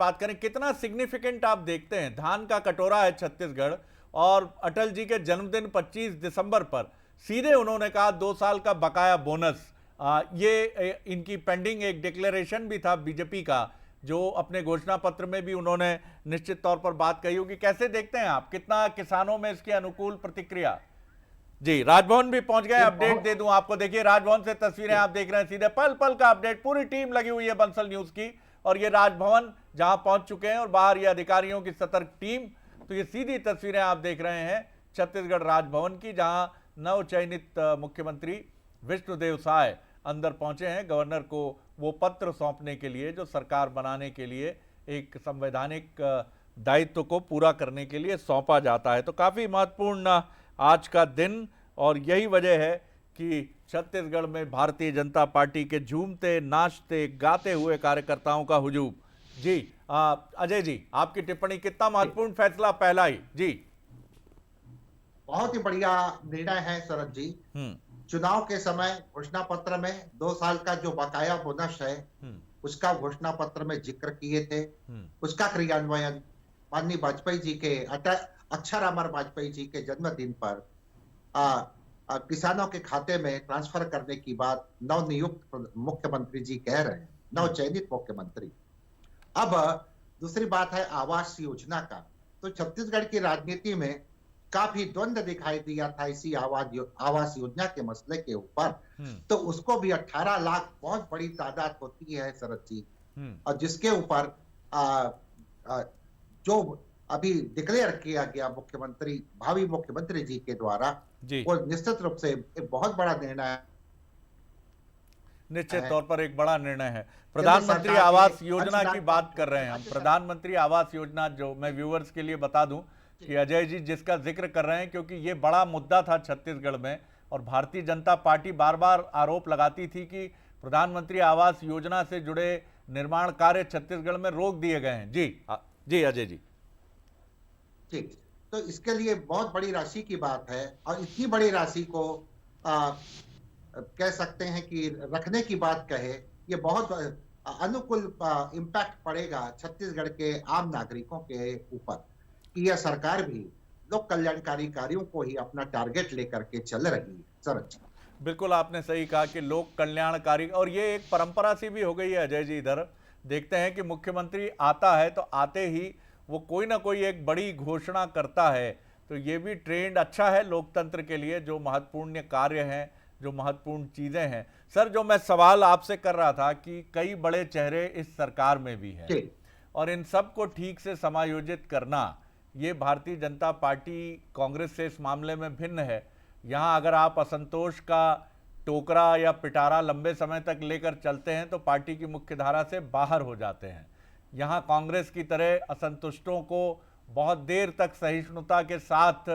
बात करें, कितना सिग्निफिकेंट आप देखते हैं? धान का कटोरा है छत्तीसगढ़, और अटल जी के जन्मदिन 25 दिसंबर पर सीधे उन्होंने कहा 2 साल का बकाया बोनस। इनकी पेंडिंग एक डिक्लेरेशन भी था बीजेपी का, जो अपने घोषणा पत्र में भी उन्होंने निश्चित तौर पर बात कही होगी। कैसे देखते हैं आप, कितना किसानों में इसकी अनुकूल प्रतिक्रिया? जी, राजभवन भी पहुंच गए। अपडेट दे दूं आपको, देखिए राजभवन से तस्वीरें आप देख रहे हैं, सीधे पल पल का अपडेट। पूरी टीम लगी हुई है बंसल न्यूज की, और ये राजभवन जहां पहुंच चुके हैं और बाहर ये अधिकारियों की सतर्क टीम। तो ये सीधी तस्वीरें आप देख रहे हैं छत्तीसगढ़ राजभवन की, जहां नवचयनित मुख्यमंत्री विष्णुदेव साय अंदर पहुंचे हैं गवर्नर को वो पत्र सौंपने के लिए जो सरकार बनाने के लिए एक संवैधानिक दायित्व को पूरा करने के लिए सौंपा जाता है। तो काफी महत्वपूर्ण आज का दिन, और यही वजह है कि छत्तीसगढ़ में भारतीय जनता पार्टी के झूमते नाचते गाते हुए कार्यकर्ताओं का हुजूम। जी अजय जी, आपकी टिप्पणी, कितना महत्वपूर्ण फैसला पहला ही? जी, बहुत ही बढ़िया निर्णय है शरद जी। चुनाव के समय घोषणा पत्र में 2 साल का जो बकाया बोनस है उसका घोषणा पत्र में जिक्र किए थे। उसका क्रियान्वयन माननीय वाजपेयी जी के अक्षर अमर वाजपेयी जी के जन्मदिन पर किसानों के खाते में ट्रांसफर करने की बात नवनियुक्त मुख्यमंत्री जी कह रहे हैं, नवचयनित मुख्यमंत्री। अब दूसरी बात है आवास योजना का। तो छत्तीसगढ़ की राजनीति में काफी द्वंद्व दिखाई दिया था इसी आवास योजना के मसले के ऊपर। तो उसको भी 18 लाख बहुत बड़ी तादाद होती है शरद जी, और जिसके ऊपर जो अभी डिक्लेयर किया गया मुख्यमंत्री, भावी मुख्यमंत्री जी के द्वारा, वो निश्चित रूप से एक बहुत बड़ा निर्णय है। निश्चित तौर पर एक बड़ा निर्णय है। प्रधानमंत्री आवास योजना की बात कर रहे हैं हम। प्रधानमंत्री आवास योजना, जो मैं व्यूअर्स के लिए बता दूं कि अजय जी जिसका जिक्र कर रहे हैं, क्योंकि ये बड़ा मुद्दा था छत्तीसगढ़ में, और भारतीय जनता पार्टी बार बार आरोप लगाती थी कि प्रधानमंत्री आवास योजना से जुड़े निर्माण कार्य छत्तीसगढ़ में रोक दिए गए हैं। जी जी अजय जी। ठीक, तो इसके लिए बहुत बड़ी राशि की बात है, और इतनी बड़ी राशि को कह सकते हैं कि रखने की बात कहे, ये बहुत अनुकूल इम्पैक्ट पड़ेगा छत्तीसगढ़ के आम नागरिकों के ऊपर, कि यह सरकार भी लोक कल्याणकारी कार्यों को ही अपना टारगेट लेकर के चल रही है। सर, बिल्कुल आपने सही कहा कि लोक कल्याणकारी, और ये एक परंपरा सी भी हो गई है अजय जी। इधर देखते हैं कि मुख्यमंत्री आता है तो आते ही वो कोई ना कोई एक बड़ी घोषणा करता है। तो ये भी ट्रेंड अच्छा है लोकतंत्र के लिए, जो महत्वपूर्ण कार्य हैं, जो महत्वपूर्ण चीजें हैं। सर, जो मैं सवाल आपसे कर रहा था कि कई बड़े चेहरे इस सरकार में भी हैं, और इन सब को ठीक से समायोजित करना, ये भारतीय जनता पार्टी कांग्रेस से इस मामले में भिन्न है। यहाँ अगर आप असंतोष का टोकरा या पिटारा लंबे समय तक लेकर चलते हैं तो पार्टी की मुख्य धारा से बाहर हो जाते हैं। यहाँ कांग्रेस की तरह असंतुष्टों को बहुत देर तक सहिष्णुता के साथ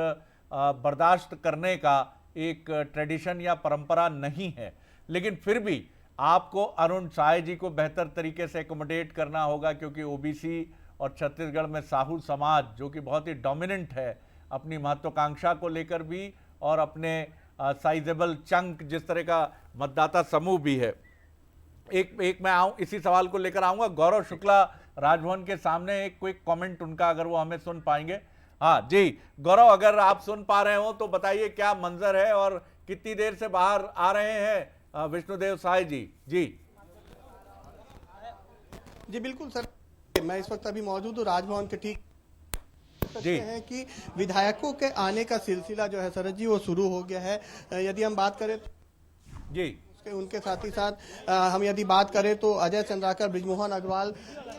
बर्दाश्त करने का एक ट्रेडिशन या परंपरा नहीं है। लेकिन फिर भी आपको अरुण साय जी को बेहतर तरीके से एकोमोडेट करना होगा, क्योंकि ओबीसी और छत्तीसगढ़ में साहू समाज, जो कि बहुत ही डोमिनेंट है अपनी महत्वाकांक्षा को लेकर भी, और अपने साइजेबल चंक जिस तरह का मतदाता समूह भी है। एक मैं इसी सवाल को लेकर आऊंगा। गौरव शुक्ला राजभवन के सामने, एक क्विक कमेंट उनका, अगर वो हमें सुन पाएंगे। हाँ जी गौरव, अगर आप सुन पा रहे हो तो बताइए क्या मंजर है, और कितनी देर से बाहर आ रहे हैं विष्णुदेव साय जी? जी जी बिल्कुल सर, मैं इस वक्त अभी मौजूद हूँ राजभवन के ठीक सकते हैं कि विधायकों के आने का सिलसिला जो है शरद जी वो शुरू हो गया है। यदि हम बात करें जी उनके साथ ही साथ हम यदि बात करें तो अजय चंद्राकर, बृजमोहन अग्रवाल,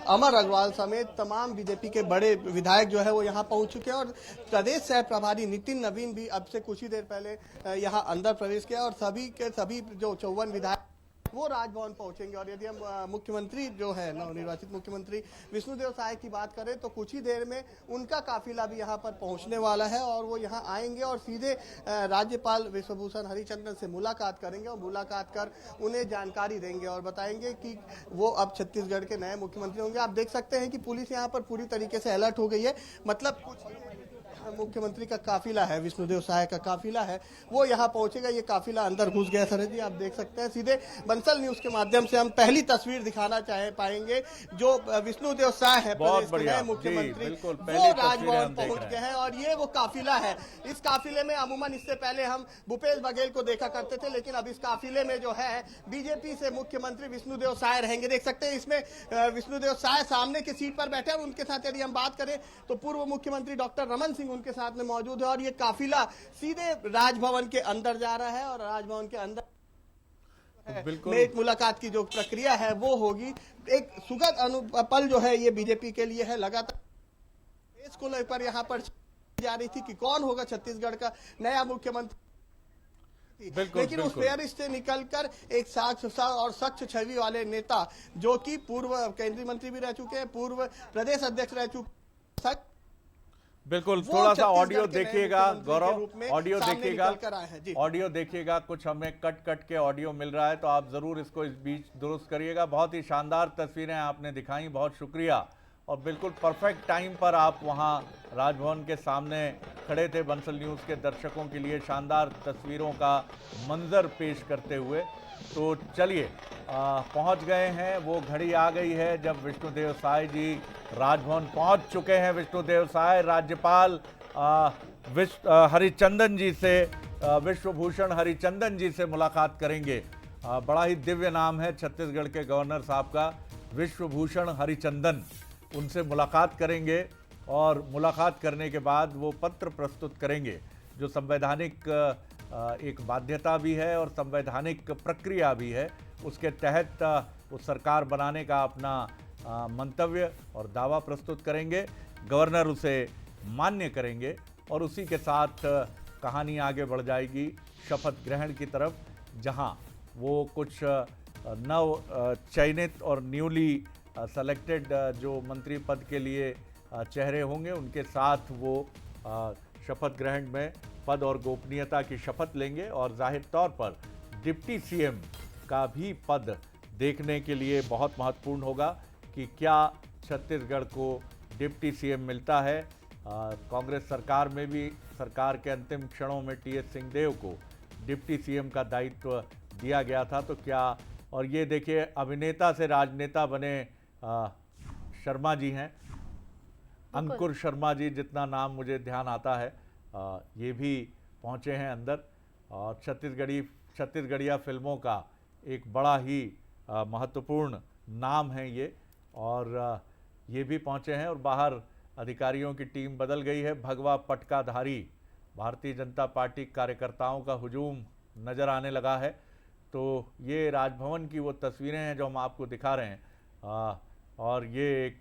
अमर अग्रवाल समेत तमाम बीजेपी के बड़े विधायक जो है वो यहाँ पहुंच चुके हैं, और प्रदेश शहर प्रभारी नितिन नवीन भी अब से कुछ ही देर पहले यहाँ अंदर प्रवेश किया, और सभी के सभी जो 54 विधायक वो राजभवन पहुंचेंगे। और यदि हम मुख्यमंत्री जो है नवनिर्वाचित मुख्यमंत्री विष्णुदेव साय की बात करें तो कुछ ही देर में उनका काफिला भी यहां पर पहुंचने वाला है, और वो यहां आएंगे और सीधे राज्यपाल विश्वभूषण हरिचंदन से मुलाकात करेंगे, और मुलाकात कर उन्हें जानकारी देंगे और बताएंगे कि वो अब छत्तीसगढ़ के नए मुख्यमंत्री होंगे। आप देख सकते हैं कि पुलिस यहाँ पर पूरी तरीके से अलर्ट हो गई है, मतलब कुछ मुख्यमंत्री का काफिला है, विष्णुदेव साय का काफिला है, वो यहाँ पहुंचेगा। ये काफिला अंदर घुस गया। सरज जी, आप देख सकते हैं सीधे बंसल न्यूज के माध्यम से हम पहली तस्वीर दिखाना पाएंगे जो विष्णुदेव साय है, प्रदेश के नए मुख्यमंत्री, वो राजभवन पहुंच गए हैं और ये वो काफिला है। इस काफिले में अमूमन इससे पहले हम भूपेश बघेल को देखा करते थे, लेकिन अब इस काफिले में जो है बीजेपी से मुख्यमंत्री विष्णुदेव साय रहेंगे। देख सकते हैं इसमें विष्णुदेव साय सामने की सीट पर बैठे हैं और उनके साथ यदि हम बात करें तो पूर्व मुख्यमंत्री डॉक्टर रमन सिंह उनके साथ में मौजूद है और ये काफिला सीधे राजभवन के अंदर जा रहा है और राजभवन के अंदर बिल्कुल में एक मुलाकात की जो प्रक्रिया है वो होगी। एक सुखद पल जो है ये बीजेपी के लिए है। लगातार देश को लेकर यहाँ पर जा रही थी कि कौन होगा छत्तीसगढ़ का नया मुख्यमंत्री, लेकिन उस फेयरिस्ट से निकलकर एक साक्ष्य और स्वच्छ छवि वाले नेता जो कि पूर्व केंद्रीय मंत्री भी रह चुके हैं, पूर्व प्रदेश अध्यक्ष रह चुके, बिल्कुल थोड़ा सा ऑडियो देखिएगा गौरव, ऑडियो देखिएगा, ऑडियो देखिएगा। कुछ हमें कट के ऑडियो मिल रहा है तो आप जरूर इसको इस बीच दुरुस्त करिएगा। बहुत ही शानदार तस्वीरें आपने दिखाई, बहुत शुक्रिया। और बिल्कुल परफेक्ट टाइम पर आप वहां राजभवन के सामने खड़े थे बंसल न्यूज़ के दर्शकों के लिए शानदार तस्वीरों का मंजर पेश करते हुए। तो चलिए पहुंच गए हैं, वो घड़ी आ गई है जब विष्णुदेव साय जी राजभवन पहुंच चुके हैं। विष्णुदेव साय राज्यपाल हरिचंदन जी से, विश्वभूषण हरिचंदन जी से मुलाकात करेंगे। बड़ा ही दिव्य नाम है छत्तीसगढ़ के गवर्नर साहब का, विश्वभूषण हरिचंदन। उनसे मुलाकात करेंगे और मुलाकात करने के बाद वो पत्र प्रस्तुत करेंगे जो संवैधानिक एक बाध्यता भी है और संवैधानिक प्रक्रिया भी है। उसके तहत वो सरकार बनाने का अपना मंतव्य और दावा प्रस्तुत करेंगे, गवर्नर उसे मान्य करेंगे और उसी के साथ कहानी आगे बढ़ जाएगी शपथ ग्रहण की तरफ, जहां वो कुछ नव चयनित और न्यूली सेलेक्टेड जो मंत्री पद के लिए चेहरे होंगे उनके साथ वो शपथ ग्रहण में पद और गोपनीयता की शपथ लेंगे और जाहिर तौर पर डिप्टी सीएम का भी पद देखने के लिए बहुत महत्वपूर्ण होगा कि क्या छत्तीसगढ़ को डिप्टी सीएम मिलता है। कांग्रेस सरकार में भी सरकार के अंतिम क्षणों में टीएस सिंहदेव को डिप्टी सीएम का दायित्व दिया गया था, तो क्या, और ये देखिए अभिनेता से राजनेता बने शर्मा जी हैं, अंकुर शर्मा जी जितना नाम मुझे ध्यान आता है, ये भी पहुंचे हैं अंदर और छत्तीसगढ़िया फिल्मों का एक बड़ा ही महत्वपूर्ण नाम है ये, और ये भी पहुंचे हैं और बाहर अधिकारियों की टीम बदल गई है। भगवा पटकाधारी भारतीय जनता पार्टी कार्यकर्ताओं का हुजूम नज़र आने लगा है। तो ये राजभवन की वो तस्वीरें हैं जो हम आपको दिखा रहे हैं और ये एक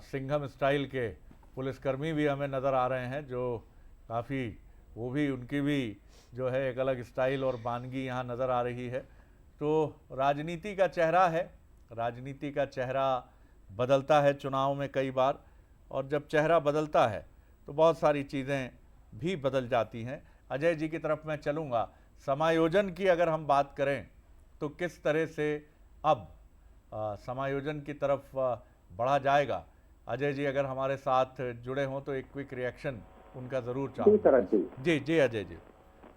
सिंघम स्टाइल के पुलिसकर्मी भी हमें नज़र आ रहे हैं जो काफ़ी, वो भी उनकी भी जो है एक अलग स्टाइल और बानगी यहाँ नज़र आ रही है। तो राजनीति का चेहरा है, राजनीति का चेहरा बदलता है चुनाव में कई बार, और जब चेहरा बदलता है तो बहुत सारी चीज़ें भी बदल जाती हैं। अजय जी की तरफ मैं चलूँगा। समायोजन की अगर हम बात करें तो किस तरह से अब समायोजन की तरफ बढ़ा जाएगा, अजय जी अगर हमारे साथ जुड़े हों तो एक क्विक रिएक्शन उनका जरूर चाहूँगा। जी जी अजय जी।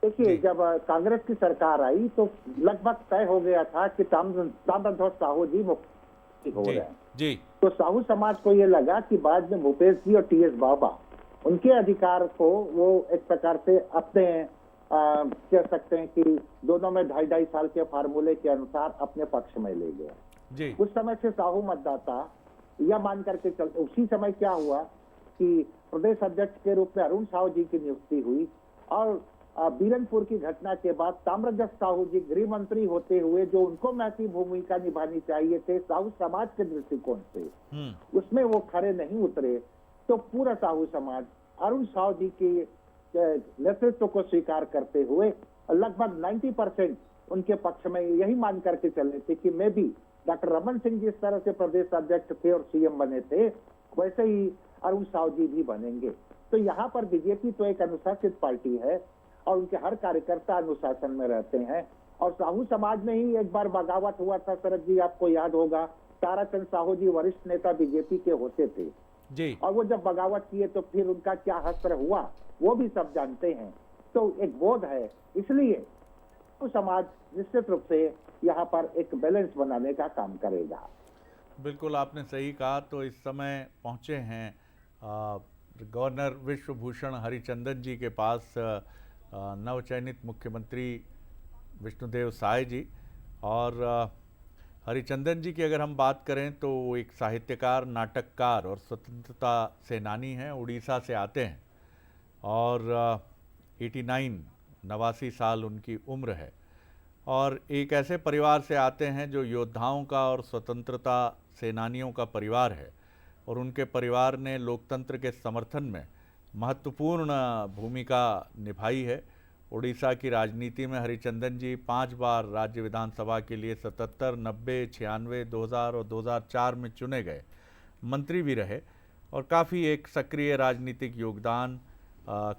देखिए, जब कांग्रेस की सरकार आई तो लगभग तय हो गया था कि ताम्रध्वज साहू जी मुख्यमंत्री हो रहे हैं जी। तो साहू समाज को ये लगा कि बाद में भूपेश जी और टीएस बाबा उनके अधिकार को वो एक प्रकार से अपने कह सकते हैं कि दोनों में 2.5 साल के फार्मूले के अनुसार अपने पक्ष में ले गए जी। उस समय से साहू मतदाता यह मान करके चलते, उसी समय क्या हुआ कि प्रदेश अध्यक्ष के रूप में अरुण साहू जी की नियुक्ति हुई और बीरनपुर की घटना के बाद ताम्रध्वज साहू जी गृह मंत्री होते हुए जो उनको महती भूमिका निभानी चाहिए थे साहू समाज के दृष्टिकोण से, उसमें वो खड़े नहीं उतरे। तो पूरा साहू समाज अरुण साहू जी की नेतृत्व को स्वीकार करते हुए लगभग 90% उनके पक्ष में यही मान करके चले थे कि मैं भी डॉक्टर रमन सिंह जिस तरह से प्रदेश अध्यक्ष थे और सीएम बने थे वैसे ही अरुण साहू जी भी बनेंगे। तो यहाँ पर बीजेपी तो एक अनुशासित पार्टी है और उनके हर कार्यकर्ता अनुशासन में रहते हैं और साहू समाज में ही एक बार बगावत हुआ था शरद जी, आपको याद होगा, ताराचंद साहू जी वरिष्ठ नेता बीजेपी के होते थे जी। और वो जब बगावत किए तो फिर उनका क्या हश्र हुआ वो भी सब जानते हैं। तो एक बोध है, इसलिए तो समाज निश्चित रूप से यहाँ पर एक बैलेंस बनाने का काम करेगा। बिल्कुल आपने सही कहा। तो इस समय पहुंचे हैं गवर्नर विश्वभूषण हरिचंदन जी के पास नवचयनित मुख्यमंत्री विष्णुदेव साय जी। और हरिचंदन जी की अगर हम बात करें तो वो एक साहित्यकार, नाटककार और स्वतंत्रता सेनानी हैं। उड़ीसा से आते हैं और 89 साल उनकी उम्र है और एक ऐसे परिवार से आते हैं जो योद्धाओं का और स्वतंत्रता सेनानियों का परिवार है और उनके परिवार ने लोकतंत्र के समर्थन में महत्वपूर्ण भूमिका निभाई है। उड़ीसा की राजनीति में हरिचंदन जी 5 बार राज्य विधानसभा के लिए 77, 90, 96, 2000 और 2004 में चुने गए, मंत्री भी रहे और काफ़ी एक सक्रिय राजनीतिक योगदान,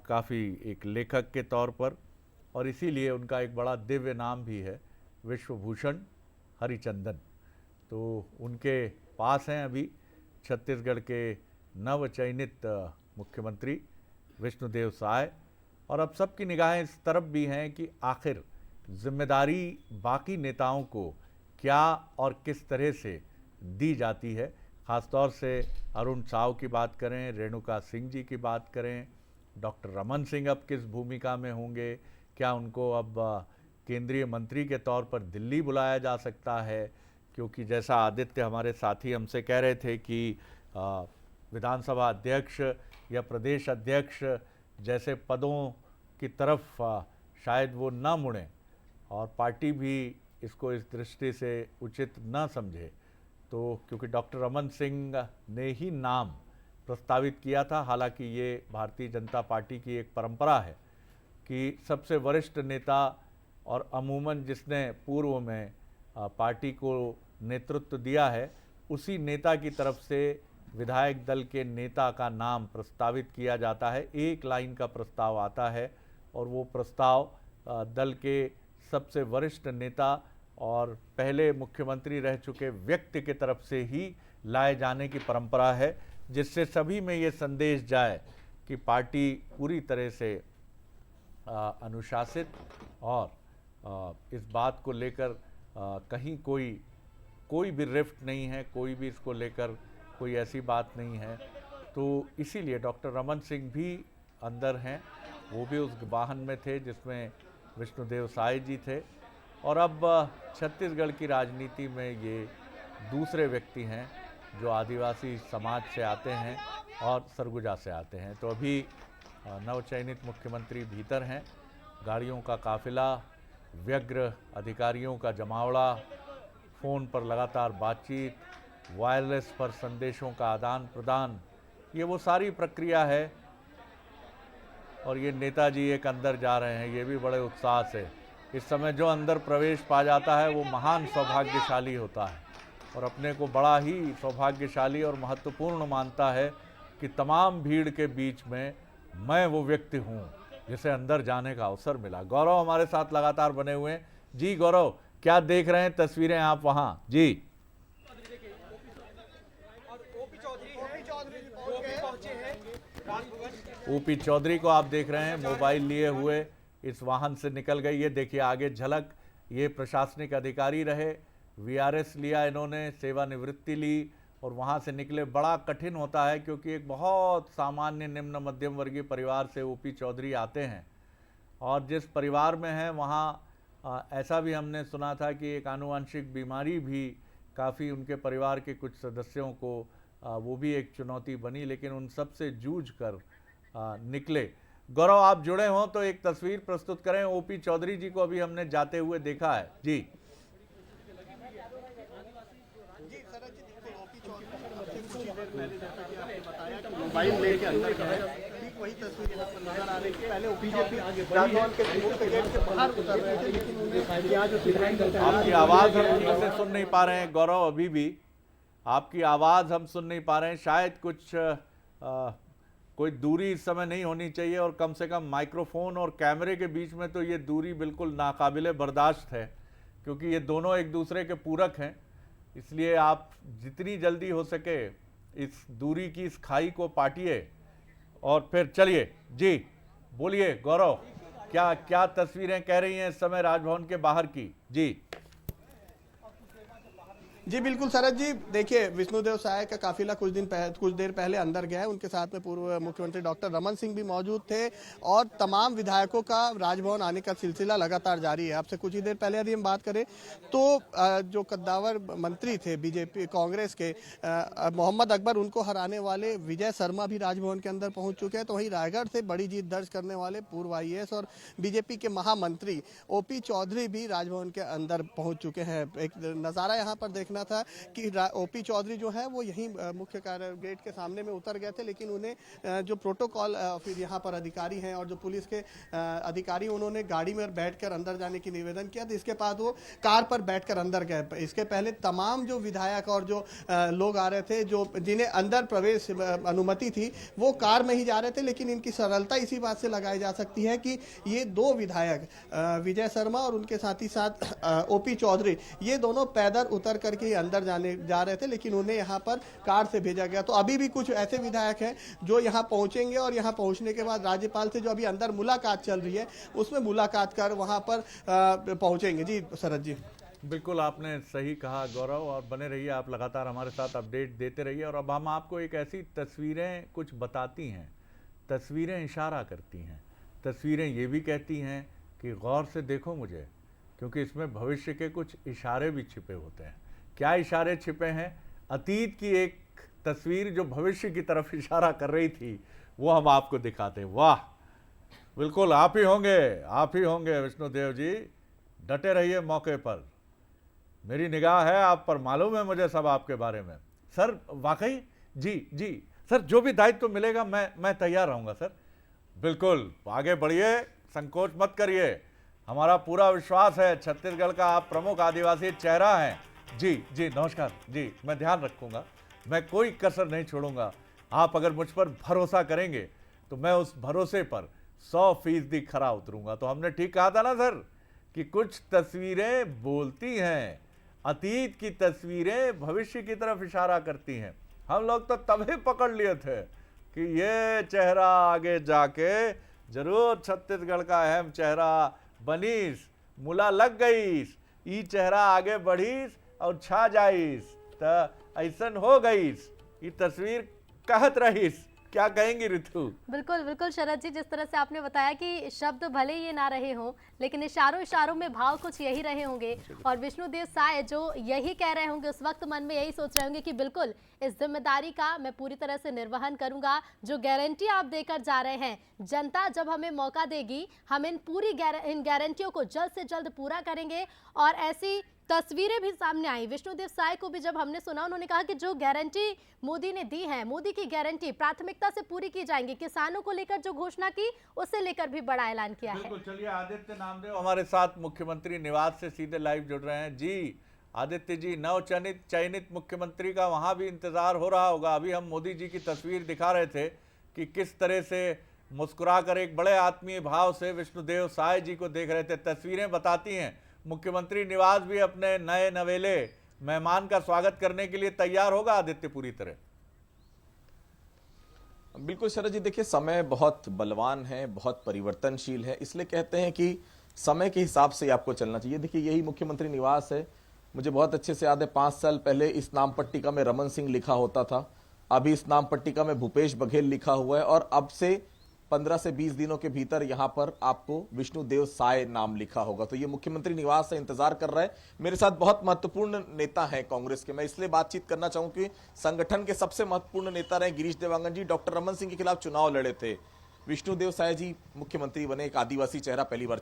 काफ़ी एक लेखक के तौर पर, और इसीलिए उनका एक बड़ा दिव्य नाम भी है विश्वभूषण हरिचंदन। तो उनके पास हैं अभी छत्तीसगढ़ के नवचयनित मुख्यमंत्री विष्णुदेव साय। और अब सबकी निगाहें इस तरफ भी हैं कि आखिर जिम्मेदारी बाकी नेताओं को क्या और किस तरह से दी जाती है। ख़ासतौर से अरुण साव की बात करें, रेणुका सिंह जी की बात करें, डॉक्टर रमन सिंह अब किस भूमिका में होंगे, क्या उनको अब केंद्रीय मंत्री के तौर पर दिल्ली बुलाया जा सकता है, क्योंकि जैसा आदित्य हमारे साथी हमसे कह रहे थे कि विधानसभा अध्यक्ष या प्रदेश अध्यक्ष जैसे पदों की तरफ शायद वो ना मुड़ें और पार्टी भी इसको इस दृष्टि से उचित ना समझे। तो क्योंकि डॉक्टर रमन सिंह ने ही नाम प्रस्तावित किया था, हालांकि ये भारतीय जनता पार्टी की एक परंपरा है कि सबसे वरिष्ठ नेता और अमूमन जिसने पूर्व में पार्टी को नेतृत्व दिया है उसी नेता की तरफ से विधायक दल के नेता का नाम प्रस्तावित किया जाता है। एक लाइन का प्रस्ताव आता है और वो प्रस्ताव दल के सबसे वरिष्ठ नेता और पहले मुख्यमंत्री रह चुके व्यक्ति की तरफ से ही लाए जाने की परंपरा है, जिससे सभी में ये संदेश जाए कि पार्टी पूरी तरह से अनुशासित और इस बात को लेकर कहीं कोई भी रिफ्ट नहीं है, कोई भी इसको लेकर कोई ऐसी बात नहीं है। तो इसीलिए डॉक्टर रमन सिंह भी अंदर हैं, वो भी उस वाहन में थे जिसमें विष्णुदेव साय जी थे। और अब छत्तीसगढ़ की राजनीति में ये दूसरे व्यक्ति हैं जो आदिवासी समाज से आते हैं और सरगुजा से आते हैं। तो अभी नवचयनित मुख्यमंत्री भीतर हैं, गाड़ियों का काफिला, व्यग्र अधिकारियों का जमावड़ा, फ़ोन पर लगातार बातचीत, वायरलेस पर संदेशों का आदान प्रदान, ये वो सारी प्रक्रिया है। और ये नेताजी एक अंदर जा रहे हैं, ये भी बड़े उत्साह से। इस समय जो अंदर प्रवेश पा जाता है वो महान सौभाग्यशाली होता है और अपने को बड़ा ही सौभाग्यशाली और महत्वपूर्ण मानता है कि तमाम भीड़ के बीच में मैं वो व्यक्ति हूँ जिसे अंदर जाने का अवसर मिला। गौरव हमारे साथ लगातार बने हुए हैं। जी गौरव, क्या देख रहे हैं तस्वीरें आप वहाँ? जी ओपी चौधरी को आप देख रहे हैं मोबाइल लिए हुए इस वाहन से निकल गई। ये देखिए आगे झलक, ये प्रशासनिक अधिकारी रहे, वीआरएस लिया इन्होंने, सेवानिवृत्ति ली और वहाँ से निकले। बड़ा कठिन होता है क्योंकि एक बहुत सामान्य निम्न मध्यम वर्गीय परिवार से ओपी चौधरी आते हैं और जिस परिवार में हैं वहाँ ऐसा भी हमने सुना था कि एक आनुवंशिक बीमारी भी काफ़ी उनके परिवार के कुछ सदस्यों को वो भी एक चुनौती बनी, लेकिन उन सब से जूझ कर निकले। गौरव, आप जुड़े हों तो एक तस्वीर प्रस्तुत करें। ओपी चौधरी जी को अभी हमने जाते हुए देखा है। जी मोबाइल लेके अंदर गए, ठीक वही तस्वीर यहाँ पर नजर आ रही थी। पहले बीजेपी राजभवन के गेट के बाहर उतर रहे थे, लेकिन आपकी आवाज़ हम ठीक से सुन नहीं पा रहे हैं गौरव, अभी भी आपकी आवाज़ हम सुन नहीं पा रहे हैं। शायद कोई दूरी इस समय नहीं होनी चाहिए और कम से कम माइक्रोफोन और कैमरे के बीच में तो ये दूरी बिल्कुल नाकाबिले बर्दाश्त है क्योंकि ये दोनों एक दूसरे के पूरक हैं। इसलिए आप जितनी जल्दी हो सके इस दूरी की इस खाई को पाटिए और फिर चलिए। जी बोलिए गौरव, क्या क्या तस्वीरें कह रही हैं इस समय राजभवन के बाहर की? जी जी बिल्कुल शरद जी, देखिए विष्णुदेव साय का काफिला कुछ देर पहले अंदर गया है। उनके साथ में पूर्व मुख्यमंत्री डॉक्टर रमन सिंह भी मौजूद थे और तमाम विधायकों का राजभवन आने का सिलसिला लगातार जारी है। आपसे कुछ ही देर पहले यदि हम बात करें तो जो कद्दावर मंत्री थे बीजेपी कांग्रेस के मोहम्मद अकबर, उनको हराने वाले विजय शर्मा भी राजभवन के अंदर पहुंच चुके हैं। तो वहीं रायगढ़ से बड़ी जीत दर्ज करने वाले पूर्व IAS और बीजेपी के महामंत्री OP चौधरी भी राजभवन के अंदर पहुंच चुके हैं। एक नजारा यहाँ पर देखना था कि OP चौधरी जो है वो यहीं मुख्य कार्य गेट के सामने में उतर गए थे, लेकिन उन्हें जो प्रोटोकॉल फिर यहाँ पर अधिकारी हैं और जो पुलिस के अधिकारी, उन्होंने गाड़ी में बैठकर अंदर जाने की निवेदन किया। तो इसके बाद वो कार पर बैठकर अंदर गए। इसके पहले तमाम जो विधायक और जो लोग आ रहे थे, जो जिन्हें अंदर प्रवेश अनुमति थी, वो कार में ही जा रहे थे। लेकिन इनकी सरलता इसी बात से लगाई जा सकती है कि ये दो विधायक विजय शर्मा और उनके साथ ही साथ OP चौधरी, ये दोनों पैदल उतर करके अंदर जा रहे थे, लेकिन उन्हें यहाँ पर कार से भेजा गया। तो अभी भी कुछ ऐसे विधायक हैं जो यहाँ पहुंचेंगे और यहाँ पहुंचने के बाद राज्यपाल से जो अभी अंदर मुलाकात चल रही है उसमें मुलाकात कर वहां पर पहुंचेंगे। जी शरद जी, बिल्कुल आपने सही कहा गौरव, और बने रहिए आप, लगातार हमारे साथ अपडेट देते रहिए। और अब हम आपको एक ऐसी तस्वीरें कुछ बताती हैं, तस्वीरें इशारा करती हैं, तस्वीरें ये भी कहती हैं कि गौर से देखो मुझे, क्योंकि इसमें भविष्य के कुछ इशारे भी छिपे होते हैं। क्या इशारे छिपे हैं? अतीत की एक तस्वीर जो भविष्य की तरफ इशारा कर रही थी, वो हम आपको दिखाते हैं। वाह, बिल्कुल आप ही होंगे विष्णुदेव जी, डटे रहिए मौके पर। मेरी निगाह है आप पर, मालूम है मुझे सब आपके बारे में सर। वाकई जी सर, जो भी दायित्व मिलेगा मैं तैयार रहूंगा सर। बिल्कुल आगे बढ़िए, संकोच मत करिए, हमारा पूरा विश्वास है। छत्तीसगढ़ का आप प्रमुख आदिवासी चेहरा हैं। जी नमस्कार जी, मैं ध्यान रखूंगा, मैं कोई कसर नहीं छोड़ूंगा। आप अगर मुझ पर भरोसा करेंगे तो मैं उस भरोसे पर 100% खरा उतरूंगा। तो हमने ठीक कहा था ना सर कि कुछ तस्वीरें बोलती हैं, अतीत की तस्वीरें भविष्य की तरफ इशारा करती हैं। हम लोग तो तभी पकड़ लिए थे कि ये चेहरा आगे जाके जरूर छत्तीसगढ़ का अहम चेहरा बनीस, मुला लग गईस, ई चेहरा आगे बढ़ीस और छा जाइस, तो ऐसन हो गईस, ये तस्वीर कहत रहीस। क्या कहेंगी ऋतु? बिल्कुल बिल्कुल शरद जी, जिस तरह से आपने बताया कि शब्द भले ये ना रहे हों, लेकिन इशारों में भाव कुछ यही रहे होंगे। और विष्णुदेव साय जो यही कह रहे होंगे, उस वक्त मन में यही सोच रहे होंगे कि बिल्कुल इस जिम्मेदारी का मैं पूरी तरह से निर्वहन करूंगा। जो गारंटी आप देकर जा रहे हैं, जनता जब हमें मौका देगी, हम इन गारंटियों को जल्द से जल्द पूरा करेंगे। और ऐसी तस्वीरें भी सामने आई। विष्णुदेव साय को भी जब हमने सुना, उन्होंने कहा कि जो गारंटी मोदी ने दी है, मोदी की गारंटी प्राथमिकता से पूरी की जाएंगी। किसानों को लेकर जो घोषणा की, उसे लेकर भी बड़ा ऐलान किया है। चलिए आदित्य नामदेव हमारे साथ मुख्यमंत्री निवास से सीधे लाइव जुड़ रहे हैं। जी आदित्य जी, नव चयनित मुख्यमंत्री का वहां भी इंतजार हो रहा होगा। अभी हम मोदी जी की तस्वीर दिखा रहे थे कि किस तरह से मुस्कुराकर एक बड़े आत्मीय भाव से विष्णुदेव साय जी को देख रहे थे। तस्वीरें बताती हैं मुख्यमंत्री निवास भी अपने नए नवेले मेहमान का स्वागत करने के लिए तैयार होगा आदित्य पूरी तरह। बिल्कुल शरद जी, देखिए समय बहुत बलवान है, बहुत परिवर्तनशील है, इसलिए कहते हैं कि समय के हिसाब से आपको चलना चाहिए। देखिए यही मुख्यमंत्री निवास है। मुझे बहुत अच्छे से याद है 5 साल पहले इस नाम पट्टिका में रमन सिंह लिखा होता था, अभी इस नाम पट्टिका में भूपेश बघेल लिखा हुआ है, और अब से 15 से 20 दिनों के भीतर यहां पर आपको विष्णुदेव साय नाम लिखा होगा। तो ये मुख्यमंत्री निवास से इंतजार कर रहा है। मेरे साथ बहुत महत्वपूर्ण नेता हैं कांग्रेस के, मैं इसलिए बातचीत करना चाहूं कि संगठन के सबसे महत्वपूर्ण नेता रहे गिरीश देवांगन जी, डॉक्टर रमन सिंह के खिलाफ चुनाव लड़े थे। विष्णुदेव साय जी मुख्यमंत्री बने, एक आदिवासी चेहरा पहली बार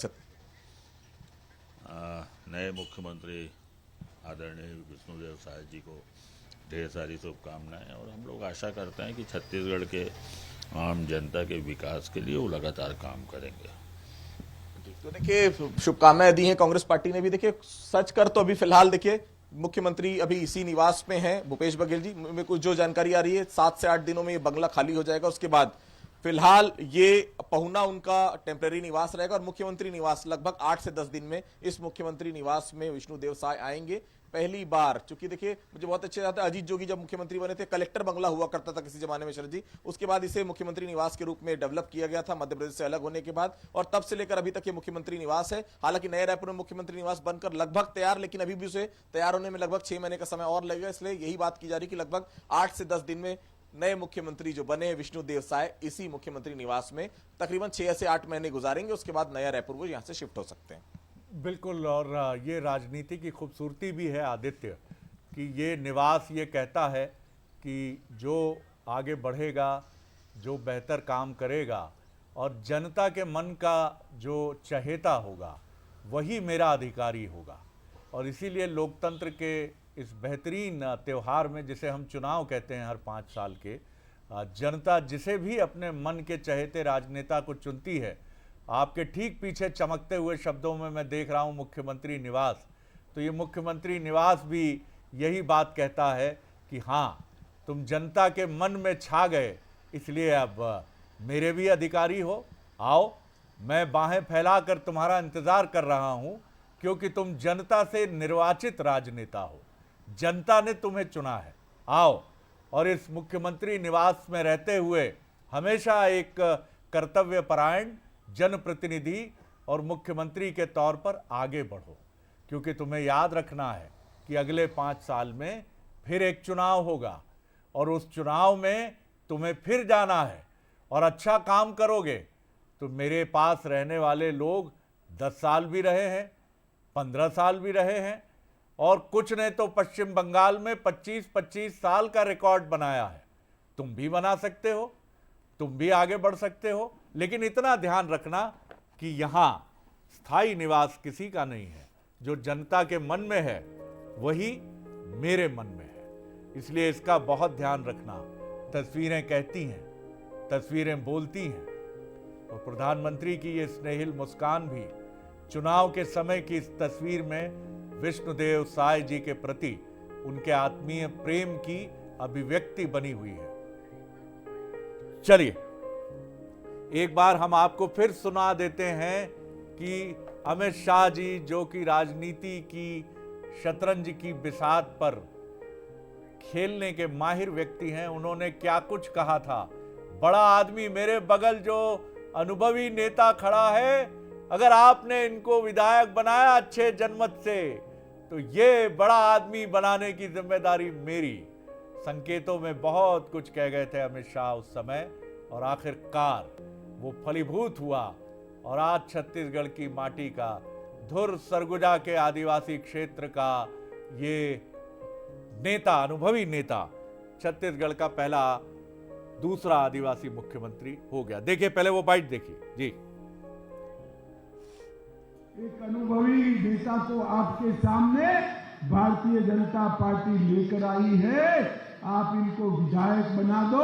नए मुख्यमंत्री आदरणीय विष्णुदेव साय जी को ढेर सारी शुभकामनाएं, और हम लोग आशा करते हैं कि छत्तीसगढ़ के आम जनता के विकास के लिए वो लगातार काम करेंगे। तो देखिए शुभकामनाएं दी हैं कांग्रेस पार्टी ने भी। देखिए सच कर तो अभी फिलहाल देखिए मुख्यमंत्री अभी इसी निवास में हैं, भूपेश बघेल जी। में कुछ जो जानकारी आ रही है 7 से 8 दिनों में ये बंगला खाली हो जाएगा, उसके बाद फिलहाल ये पहुना उनका टेम्परेरी निवास रहेगा, और मुख्यमंत्री निवास लगभग 8 से 10 दिन में इस मुख्यमंत्री निवास में विष्णुदेव साय आएंगे। पहली बार, चूंकि देखिए मुझे बहुत अच्छे आता है, अजीत जोगी जब मुख्यमंत्री बने थे, कलेक्टर बंगला हुआ करता था किसी जमाने में शरद जी, उसके बाद इसे मुख्यमंत्री निवास के रूप में डेवलप किया गया था मध्य प्रदेश से अलग होने के बाद, और तब से लेकर अभी तक ये मुख्यमंत्री निवास है। हालांकि नए रायपुर में मुख्यमंत्री निवास बनकर लगभग तैयार, लेकिन अभी भी उसे तैयार होने में लगभग 6 महीने का समय और लगेगा। इसलिए यही बात की जा रही कि लगभग 8 से 10 दिन में नए मुख्यमंत्री जो बने विष्णुदेव साय इसी मुख्यमंत्री निवास में तकरीबन 6 से 8 महीने गुजारेंगे, उसके बाद नया रायपुर वो यहां से शिफ्ट हो सकते हैं। बिल्कुल, और ये राजनीति की खूबसूरती भी है आदित्य, कि ये निवास ये कहता है कि जो आगे बढ़ेगा, जो बेहतर काम करेगा और जनता के मन का जो चहेता होगा वही मेरा अधिकारी होगा। और इसीलिए लोकतंत्र के इस बेहतरीन त्यौहार में, जिसे हम चुनाव कहते हैं हर 5 साल के, जनता जिसे भी अपने मन के चहेते राजनेता को चुनती है, आपके ठीक पीछे चमकते हुए शब्दों में मैं देख रहा हूं मुख्यमंत्री निवास। तो ये मुख्यमंत्री निवास भी यही बात कहता है कि हाँ, तुम जनता के मन में छा गए, इसलिए अब मेरे भी अधिकारी हो, आओ, मैं बाहें फैलाकर तुम्हारा इंतजार कर रहा हूं, क्योंकि तुम जनता से निर्वाचित राजनेता हो, जनता ने तुम्हें चुना है, आओ। और इस मुख्यमंत्री निवास में रहते हुए हमेशा एक कर्तव्यपरायण जनप्रतिनिधि और मुख्यमंत्री के तौर पर आगे बढ़ो, क्योंकि तुम्हें याद रखना है कि अगले 5 साल में फिर एक चुनाव होगा और उस चुनाव में तुम्हें फिर जाना है। और अच्छा काम करोगे तो मेरे पास रहने वाले लोग 10 साल भी रहे हैं, 15 साल भी रहे हैं, और कुछ ने तो पश्चिम बंगाल में 25-25 साल का रिकॉर्ड बनाया है। तुम भी बना सकते हो, तुम भी आगे बढ़ सकते हो, लेकिन इतना ध्यान रखना कि यहाँ स्थायी निवास किसी का नहीं है। जो जनता के मन में है वही मेरे मन में है, इसलिए इसका बहुत ध्यान रखना। तस्वीरें कहती हैं, तस्वीरें बोलती हैं, और प्रधानमंत्री की ये स्नेहिल मुस्कान भी चुनाव के समय की इस तस्वीर में विष्णुदेव साय जी के प्रति उनके आत्मीय प्रेम की अभिव्यक्ति बनी हुई है। चलिए एक बार हम आपको फिर सुना देते हैं कि अमित शाह जी, जो कि राजनीति की शतरंज की बिसात पर खेलने के माहिर व्यक्ति हैं, उन्होंने क्या कुछ कहा था। बड़ा आदमी, मेरे बगल जो अनुभवी नेता खड़ा है, अगर आपने इनको विधायक बनाया अच्छे जनमत से, तो ये बड़ा आदमी बनाने की जिम्मेदारी मेरी। संकेतों में बहुत कुछ कह गए थे अमित शाह उस समय, और आखिरकार वो फलीभूत हुआ। और आज छत्तीसगढ़ की माटी का, धुर सरगुजा के आदिवासी क्षेत्र का ये नेता, अनुभवी नेता, छत्तीसगढ़ का पहला दूसरा आदिवासी मुख्यमंत्री हो गया। देखिए पहले वो बाइट देखिए जी। एक अनुभवी नेता को आपके सामने भारतीय जनता पार्टी लेकर आई है। आप इनको विधायक बना दो,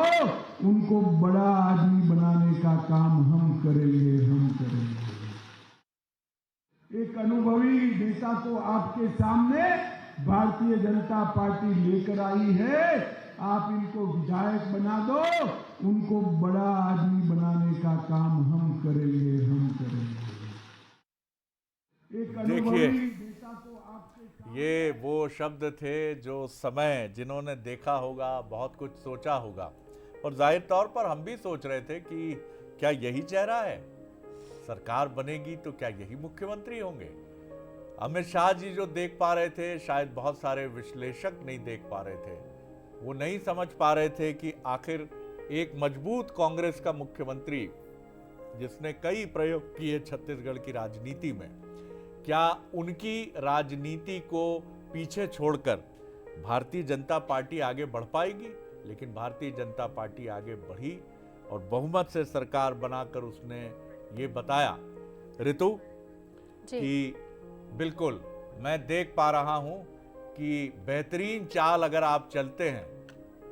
उनको बड़ा आदमी बनाने का काम हम करेंगे, हम करेंगे। एक अनुभवी नेता को आपके सामने भारतीय जनता पार्टी लेकर आई है। आप इनको विधायक बना दो, उनको बड़ा आदमी बनाने का काम हम करेंगे, हम करेंगे। देखिए ये वो शब्द थे जो समय, जिन्होंने देखा होगा, बहुत कुछ सोचा होगा, और जाहिर तौर पर हम भी सोच रहे थे कि क्या यही चेहरा है, सरकार बनेगी तो क्या यही मुख्यमंत्री होंगे। अमित शाह जी जो देख पा रहे थे, शायद बहुत सारे विश्लेषक नहीं देख पा रहे थे। वो नहीं समझ पा रहे थे कि आखिर एक मजबूत कांग्रेस का मुख्यमंत्री, जिसने कई प्रयोग किए छत्तीसगढ़ की राजनीति में, क्या उनकी राजनीति को पीछे छोड़कर भारतीय जनता पार्टी आगे बढ़ पाएगी। लेकिन भारतीय जनता पार्टी आगे बढ़ी और बहुमत से सरकार बनाकर उसने ये बताया, ऋतु, कि बिल्कुल मैं देख पा रहा हूं कि बेहतरीन चाल अगर आप चलते हैं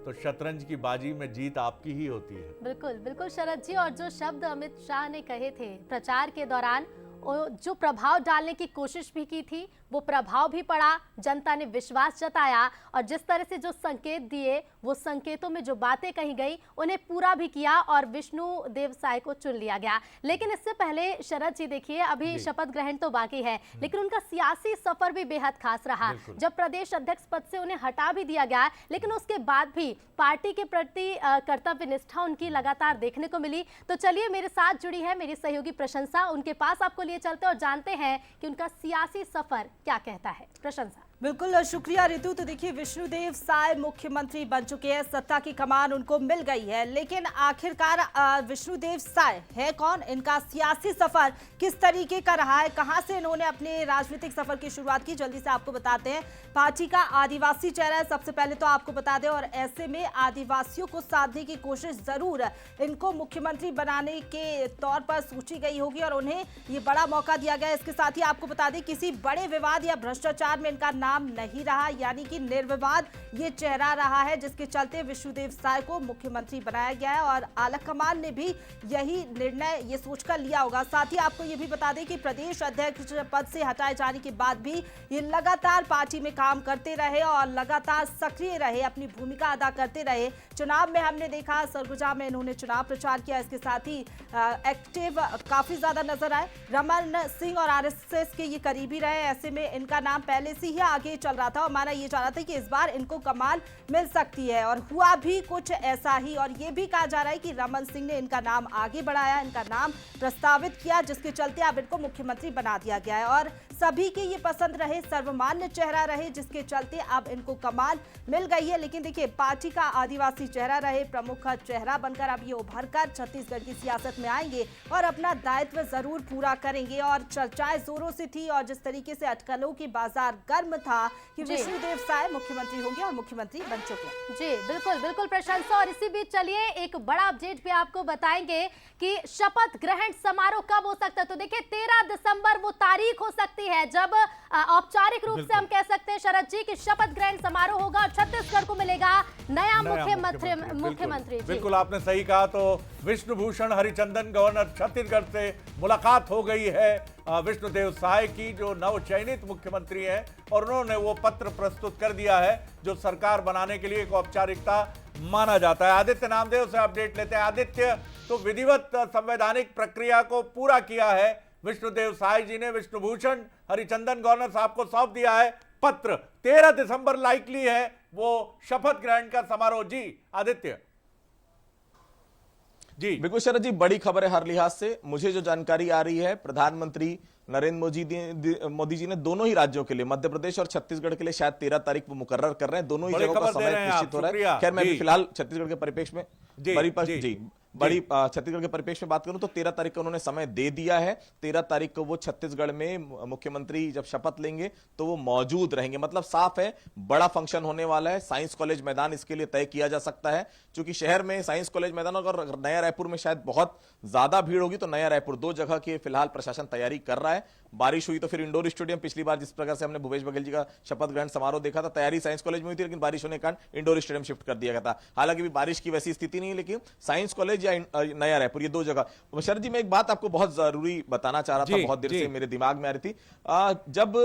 तो शतरंज की बाजी में जीत आपकी ही होती है। बिल्कुल बिल्कुल शरद जी, और जो शब्द अमित शाह ने कहे थे प्रचार के दौरान, जो प्रभाव डालने की कोशिश भी की थी वो प्रभाव भी पड़ा, जनता ने विश्वास जताया और जिस तरह से जो संकेत दिए वो संकेतों में जो बातें कही गई उन्हें पूरा भी किया और विष्णु देव साय को चुन लिया गया। लेकिन इससे पहले शरद जी देखिए, अभी शपथ ग्रहण तो बाकी है लेकिन उनका सियासी सफर भी बेहद खास रहा। जब प्रदेश अध्यक्ष पद से उन्हें हटा भी दिया गया लेकिन उसके बाद भी पार्टी के प्रति कर्तव्य निष्ठा उनकी लगातार देखने को मिली। तो चलिए, मेरे साथ जुड़ी है मेरी सहयोगी प्रशंसा, उनके पास आपको लिए चलते और जानते हैं कि उनका सियासी सफर क्या कहता है। प्रशंसा। बिल्कुल शुक्रिया ऋतु। तो देखिए, विष्णुदेव साय मुख्यमंत्री बन चुके हैं, सत्ता की कमान उनको मिल गई है, लेकिन आखिरकार विष्णुदेव साय है कौन, इनका सियासी सफर किस तरीके का रहा है, कहां से इन्होंने अपने राजनीतिक सफर की शुरुआत की, जल्दी से आपको बताते हैं। पार्टी का आदिवासी चेहरा है, सबसे पहले तो आपको बता दें, और ऐसे में आदिवासियों को साधने की कोशिश जरूर इनको मुख्यमंत्री बनाने के तौर पर सोची गई होगी और उन्हें ये बड़ा मौका दिया गया। इसके साथ ही आपको बता दें, किसी बड़े विवाद या भ्रष्टाचार में इनका नाम नहीं रहा, यानी कि निर्विवाद ये चेहरा रहा है, जिसके चलते विष्णुदेव साय को मुख्यमंत्री बनाया गया है और आलाकमान ने भी यही निर्णय ये सोचकर लिया होगा। साथ ही आपको ये भी बता दें कि प्रदेश अध्यक्ष पद से हटाए जाने के बाद भी ये लगातार पार्टी में काम करते रहे और लगातार सक्रिय रहे, अपनी भूमिका अदा करते रहे। चुनाव में हमने देखा सरगुजा में इन्होंने चुनाव प्रचार किया, इसके साथ ही एक्टिव काफी ज्यादा नजर आए। रमन सिंह और आरएसएस के ये करीबी रहे, ऐसे में इनका नाम पहले से ही आगे चल रहा था और माना ये जा रहा था कि इस बार इनको कमान मिल सकती है और हुआ भी कुछ ऐसा ही। और ये भी कहा जा रहा है कि रमन सिंह ने इनका नाम आगे बढ़ाया, इनका नाम प्रस्तावित किया, जिसके चलते अब इनको मुख्यमंत्री बना दिया गया है और सभी के ये पसंद रहे, सर्वमान्य चेहरा रहे, जिसके चलते अब इनको कमान मिल गई है। लेकिन देखिए, पार्टी का आदिवासी चेहरा रहे, प्रमुख चेहरा बनकर अब ये उभर कर छत्तीसगढ़ की सियासत में आएंगे और अपना दायित्व जरूर पूरा करेंगे। और चर्चाएं जोरों से थी और जिस तरीके से अटकलों की बाजार गर्म था कि विष्णुदेव साय मुख्यमंत्री होंगे और मुख्यमंत्री बन चुके हैं। जी बिल्कुल बिल्कुल प्रशंसा। और इसी बीच चलिए एक बड़ा अपडेट भी आपको बताएंगे कि शपथ ग्रहण समारोह कब हो सकता है। तो देखिए, 13 दिसंबर वो तारीख हो सकती है जब औपचारिक रूप से हम कह सकते हैं शरद जी कि शपथ ग्रहण समारोह होगा और छत्तीसगढ़ को मिलेगा नया मुख्यमंत्री। बिल्कुल आपने सही कहा। तो विष्णुभूषण हरिचंदन गवर्नर छत्तीसगढ़ से मुलाकात हो गई है विष्णुदेव साय की, जो नवचयनित मुख्यमंत्री हैं, और उन्होंने वो पत्र प्रस्तुत कर दिया है जो सरकार बनाने के लिए एक औपचारिकता माना जाता है। आदित्य नामदेव से अपडेट लेते हैं। आदित्य, तो विधिवत संवैधानिक प्रक्रिया को पूरा किया है विष्णुदेव साय जी ने, विष्णुभूषण हरिचंदन गवर्नर साहब को सौंप दिया है पत्र। 13 दिसंबर लाइकली है वो शपथ ग्रहण का समारोह। जी आदित्य। जी बिल्कुल शरद जी, बड़ी खबर है हर लिहाज से। मुझे जो जानकारी आ रही है, प्रधानमंत्री नरेंद्र मोदी जी ने दोनों ही राज्यों के लिए, मध्य प्रदेश और छत्तीसगढ़ के लिए शायद 13 तारीख को मुकर्रर कर रहे हैं। दोनों ही जगहों का समय निश्चित हो रहा है। खैर, मैं भी फिलहाल छत्तीसगढ़ के परिप्रेक्ष्य में बड़ी छत्तीसगढ़ के परिप्रेक्ष्य में बात करूं तो 13 तारीख को उन्होंने समय दे दिया है। 13 तारीख को वो छत्तीसगढ़ में मुख्यमंत्री जब शपथ लेंगे तो वो मौजूद रहेंगे। मतलब साफ है, बड़ा फंक्शन होने वाला है। साइंस कॉलेज मैदान इसके लिए तय किया जा सकता है, क्योंकि शहर में साइंस कॉलेज मैदान और नया रायपुर में शायद बहुत ज्यादा भीड़ होगी, तो नया रायपुर, दो जगह की फिलहाल प्रशासन तैयारी कर रहा है। बारिश हुई तो फिर इंडोर स्टेडियम, पिछली बार जिस प्रकार से हमने भूपेश बघेल जी का शपथ ग्रहण समारोह देखा था, तैयारी साइंस कॉलेज में हुई थी, लेकिन बारिश होने के कारण इंडोर स्टेडियम शिफ्ट कर दिया गया था। हालांकि भी बारिश की वैसी स्थिति नहीं है, लेकिन साइंस कॉलेज या नया रायपुर, ये दो जगह। शरद जी, मैं एक बात आपको बहुत जरूरी बताना चाह रहा था, बहुत देर से मेरे दिमाग में आ रही थी। जब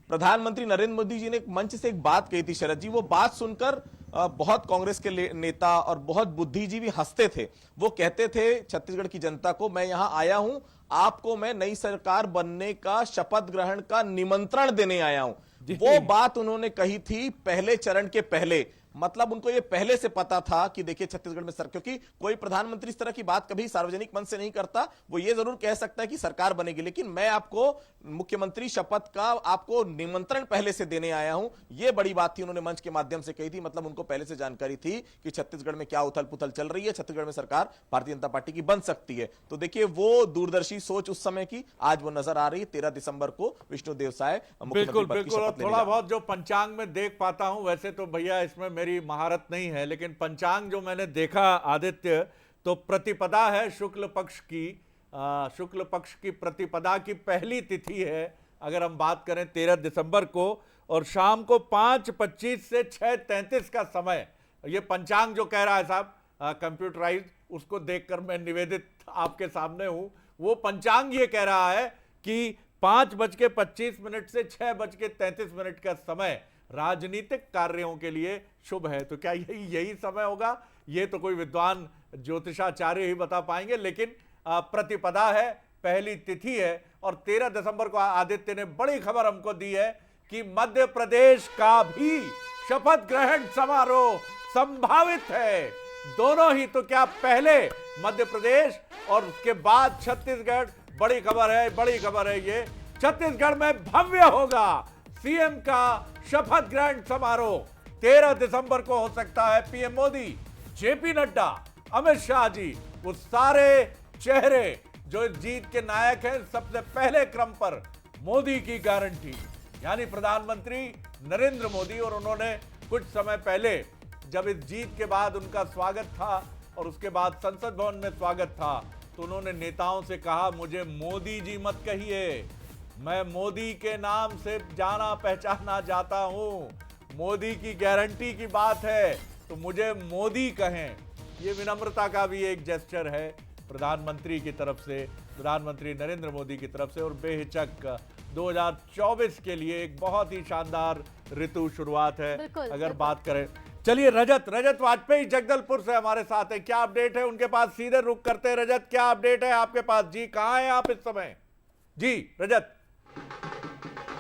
प्रधानमंत्री नरेंद्र मोदी जी ने एक मंच से एक बात कही थी शरद जी, वो बात सुनकर बहुत कांग्रेस के नेता और बहुत बुद्धिजीवी हंसते थे। वो कहते थे छत्तीसगढ़ की जनता को, मैं यहां आया हूं, आपको मैं नई सरकार बनने का शपथ ग्रहण का निमंत्रण देने आया हूं। वो बात उन्होंने कही थी पहले चरण के पहले। मतलब उनको ये पहले से पता था कि देखिए छत्तीसगढ़ में क्योंकि कोई प्रधानमंत्री इस तरह की बात कभी सार्वजनिक मंच से नहीं करता। वो ये जरूर कह सकता है कि सरकार बनेगी, लेकिन मैं आपको मुख्यमंत्री शपथ का आपको निमंत्रण पहले से देने आया हूं। ये बड़ी बात थी, उन्होंने मंच के माध्यम से कही थी। मतलब उनको पहले से जानकारी थी कि छत्तीसगढ़ में क्या उथल पुथल चल रही है, छत्तीसगढ़ में सरकार भारतीय जनता पार्टी की बन सकती है। तो देखिए, वो दूरदर्शी सोच उस समय की आज वो नजर आ रही है। 13 दिसंबर को विष्णुदेव साय बिल्कुल बिल्कुल। थोड़ा बहुत जो पंचांग में देख पाता हूं, वैसे तो भैया इसमें मेरी महारत नहीं है, लेकिन पंचांग जो मैंने देखा आदित्य, तो प्रतिपदा है शुक्ल पक्ष की प्रतिपदा की पहली तिथि है, अगर हम बात करें 13 दिसंबर को, और शाम को 5:25 से 6:33 का समय। ये पंचांग जो कह रहा है साहब कंप्यूटराइज, उसको देखकर मैं निवेदित आपके सामने हूं। वो पंचांग ये कह रहा है कि 5:25 से 6:33 का समय राजनीतिक कार्यों के लिए शुभ है। तो क्या यही समय होगा? ये तो कोई विद्वान ज्योतिषाचार्य ही बता पाएंगे, लेकिन प्रतिपदा है, पहली तिथि है और 13 दिसंबर को आदित्य ने बड़ी खबर हमको दी है कि मध्य प्रदेश का भी शपथ ग्रहण समारोह संभावित है। दोनों ही, तो क्या पहले मध्य प्रदेश और उसके बाद छत्तीसगढ़। बड़ी खबर है ये। छत्तीसगढ़ में भव्य होगा सीएम का शपथ ग्रहण समारोह। 13 दिसंबर को हो सकता है। पीएम मोदी, जेपी नड्डा, अमित शाह जी, वो सारे चेहरे जो जीत के नायक हैं, सबसे पहले क्रम पर मोदी की गारंटी, यानी प्रधानमंत्री नरेंद्र मोदी। और उन्होंने कुछ समय पहले जब इस जीत के बाद उनका स्वागत था और उसके बाद संसद भवन में स्वागत था, तो उन्होंने नेताओं से कहा, मुझे मोदी जी मत कहिए, मैं मोदी के नाम से जाना पहचाना जाता हूं। मोदी की गारंटी की बात है तो मुझे मोदी कहें। ये विनम्रता का भी एक जेस्चर है प्रधानमंत्री की तरफ से, प्रधानमंत्री नरेंद्र मोदी की तरफ से। और बेहिचक 2024 के लिए एक बहुत ही शानदार ऋतु शुरुआत है। अगर बात करें, चलिए रजत वाजपेयी जगदलपुर से हमारे साथ है। क्या अपडेट है उनके पास? सीधे रुक करते हैं। रजत, क्या अपडेट है आपके पास? जी, कहां हैं आप इस समय? जी रजत।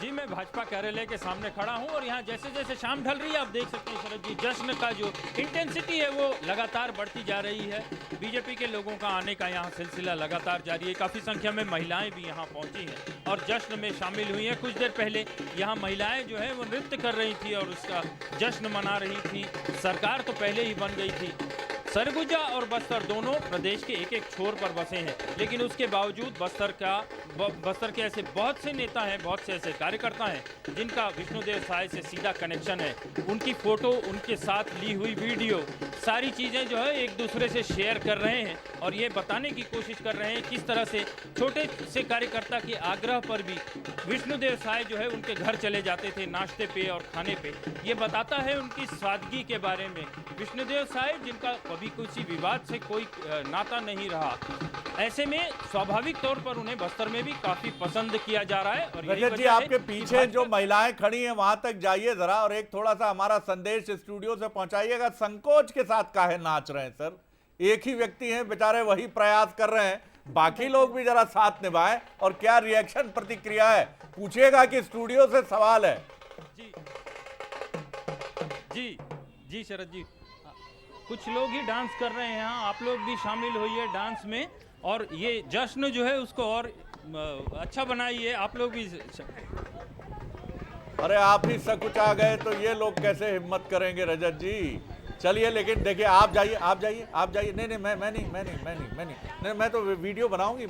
जी, मैं भाजपा कार्यालय के सामने खड़ा हूं और यहां जैसे जैसे शाम ढल रही है, आप देख सकते हैं शरद जी, जश्न का जो इंटेंसिटी है वो लगातार बढ़ती जा रही है। बीजेपी के लोगों का आने का यहां सिलसिला लगातार जारी है। काफ़ी संख्या में महिलाएं भी यहां पहुंची हैं और जश्न में शामिल हुई हैं। कुछ देर पहले यहां महिलाएं जो है वो नृत्य कर रही थी और उसका जश्न मना रही थी। सरकार तो पहले ही बन गई थी। सरगुजा और बस्तर दोनों प्रदेश के एक एक छोर पर बसे हैं, लेकिन उसके बावजूद बस्तर के ऐसे बहुत से नेता हैं, बहुत से ऐसे कार्यकर्ता हैं जिनका विष्णुदेव साय से सीधा कनेक्शन है। उनकी फोटो, उनके साथ ली हुई वीडियो, सारी चीज़ें जो है एक दूसरे से शेयर कर रहे हैं और ये बताने की कोशिश कर रहे हैं किस तरह से छोटे से कार्यकर्ता के आग्रह पर भी विष्णुदेव साय जो है उनके घर चले जाते थे नाश्ते पे और खाने पे। ये बताता है उनकी सादगी के बारे में। विष्णुदेव साय जिनका कभी किसी विवाद से कोई नाता नहीं रहा, ऐसे में स्वाभाविक तौर पर उन्हें बस्तर में भी काफी पसंद किया जा रहा है। और रजत जी, आपके पीछे जो महिलाएं खड़ी हैं वहां तक जाइए जरा और एक थोड़ा सा हमारा संदेश स्टूडियो से पहुंचाइएगा। संकोच के साथ काहे नाच रहे हैं सर? एक ही व्यक्ति हैं बेचारे, वही प्रयास कर रहे हैं, बाकी लोग भी जरा साथ निभाएं। और क्या रिएक्शन, प्रतिक्रिया है, पूछिएगा कि स्टूडियो से सवाल है। जी शरद जी, कुछ लोग ही डांस कर रहे हैं यहाँ, आप लोग भी शामिल होइए डांस में और ये जश्न जो है उसको और अच्छा बनाइए। आप लोग भी। अरे आप ही सकुचा गए तो ये लोग कैसे हिम्मत करेंगे रजत जी? चलिए, लेकिन देखिए, आप जाइए। नहीं, मैं तो वीडियो बनाऊंगी,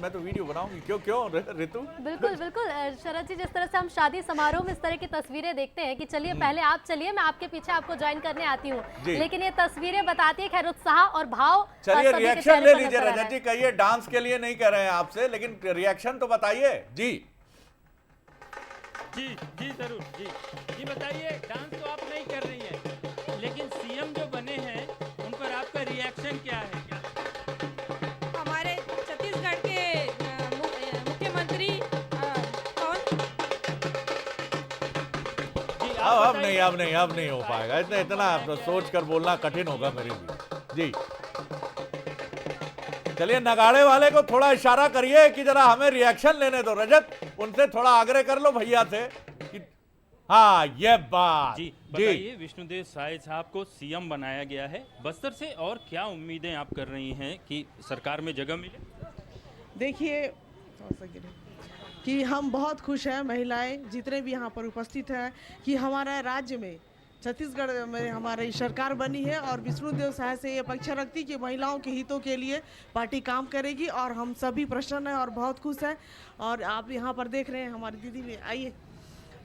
क्यों ऋतु? बिल्कुल शरद जी, जिस तरह से हम शादी समारोह में इस तरह की तस्वीरें देखते हैं कि चलिए पहले आप चलिए, मैं आपके पीछे आपको ज्वाइन करने आती हूँ, लेकिन ये तस्वीरें बताती है खैर उत्साह और भाव। चलिए रिएक्शन ले लीजिए रजत जी। कहिए, डांस के लिए नहीं कर रहे हैं आपसे, लेकिन रिएक्शन तो बताइए। जी जरूर। जी बताइए, डांस तो आप नहीं कर रही है, लेकिन सीएम जो बने हैं उन पर आपका रिएक्शन क्या है? हमारे छत्तीसगढ़ के मुख्यमंत्री कौन? अब नहीं हो पाएगा। इतना सोच कर बोलना कठिन होगा मेरे लिए। जी चलिए, नगाड़े वाले को थोड़ा इशारा करिए कि जरा हमें रिएक्शन लेने दो। रजत, उनसे थोड़ा आग्रह कर लो भैया से कि हाँ, ये बात। जी बताइए, विष्णुदेव साय साहब को सीएम बनाया गया है बस्तर से, और क्या उम्मीदें आप कर रही हैं कि सरकार में जगह मिले? देखिए कि हम बहुत खुश हैं, महिलाएं जितने भी यहाँ पर उपस्थित हैं, कि हमारा राज्य में छत्तीसगढ़ में हमारी सरकार बनी है और विष्णुदेव साय से ये अपेक्षा रखती कि महिलाओं के हितों के लिए पार्टी काम करेगी और हम सभी प्रसन्न हैं और बहुत खुश हैं। और आप यहाँ पर देख रहे हैं हमारी दीदी भी आइए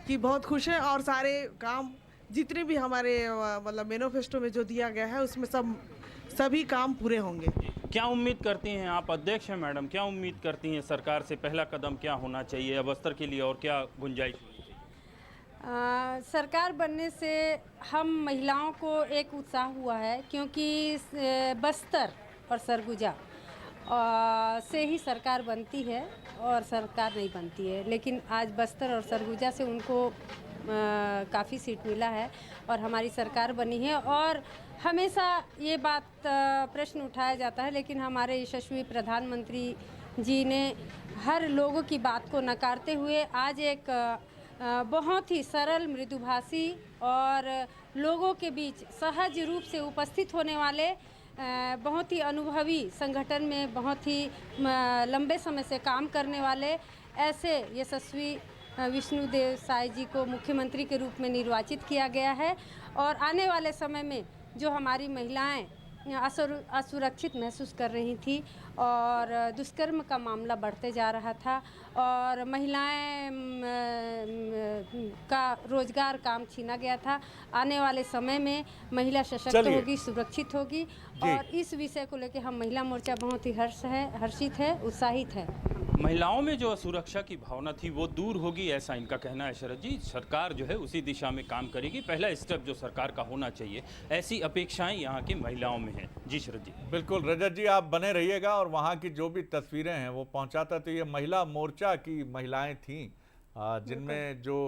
कि बहुत खुश हैं और सारे काम जितने भी हमारे मतलब मैनिफेस्टो में जो दिया गया है उसमें सभी काम पूरे होंगे। क्या उम्मीद करती हैं आप? अध्यक्ष हैं मैडम, क्या उम्मीद करती हैं सरकार से? पहला कदम क्या होना चाहिए बस्तर के लिए और क्या गुंजाइश? सरकार बनने से हम महिलाओं को एक उत्साह हुआ है, क्योंकि बस्तर और सरगुजा से ही सरकार बनती है और सरकार नहीं बनती है, लेकिन आज बस्तर और सरगुजा से उनको काफ़ी सीट मिला है और हमारी सरकार बनी है। और हमेशा ये बात प्रश्न उठाया जाता है, लेकिन हमारे यशस्वी प्रधानमंत्री जी ने हर लोगों की बात को नकारते हुए आज एक बहुत ही सरल, मृदुभाषी और लोगों के बीच सहज रूप से उपस्थित होने वाले, बहुत ही अनुभवी, संगठन में बहुत ही लंबे समय से काम करने वाले ऐसे यशस्वी विष्णुदेव साय जी को मुख्यमंत्री के रूप में निर्वाचित किया गया है। और आने वाले समय में जो हमारी महिलाएं असुरक्षित महसूस कर रही थी और दुष्कर्म का मामला बढ़ते जा रहा था और महिलाएं का रोजगार काम छीना गया था, आने वाले समय में महिला सशक्त होगी, सुरक्षित होगी। और इस विषय को लेकर हम महिला मोर्चा बहुत ही हर्षित है, उत्साहित है। महिलाओं में जो असुरक्षा की भावना थी वो दूर होगी, ऐसा इनका कहना है। शरद जी, सरकार जो है उसी दिशा में काम करेगी, पहला स्टेप जो सरकार का होना चाहिए, ऐसी अपेक्षाएं यहाँ की महिलाओं में हैं। जी शरद जी। बिल्कुल रजत जी, आप बने रहिएगा और वहाँ की जो भी तस्वीरें हैं वो पहुँचाता। तो ये महिला मोर्चा की महिलाएं थीं जिनमें जो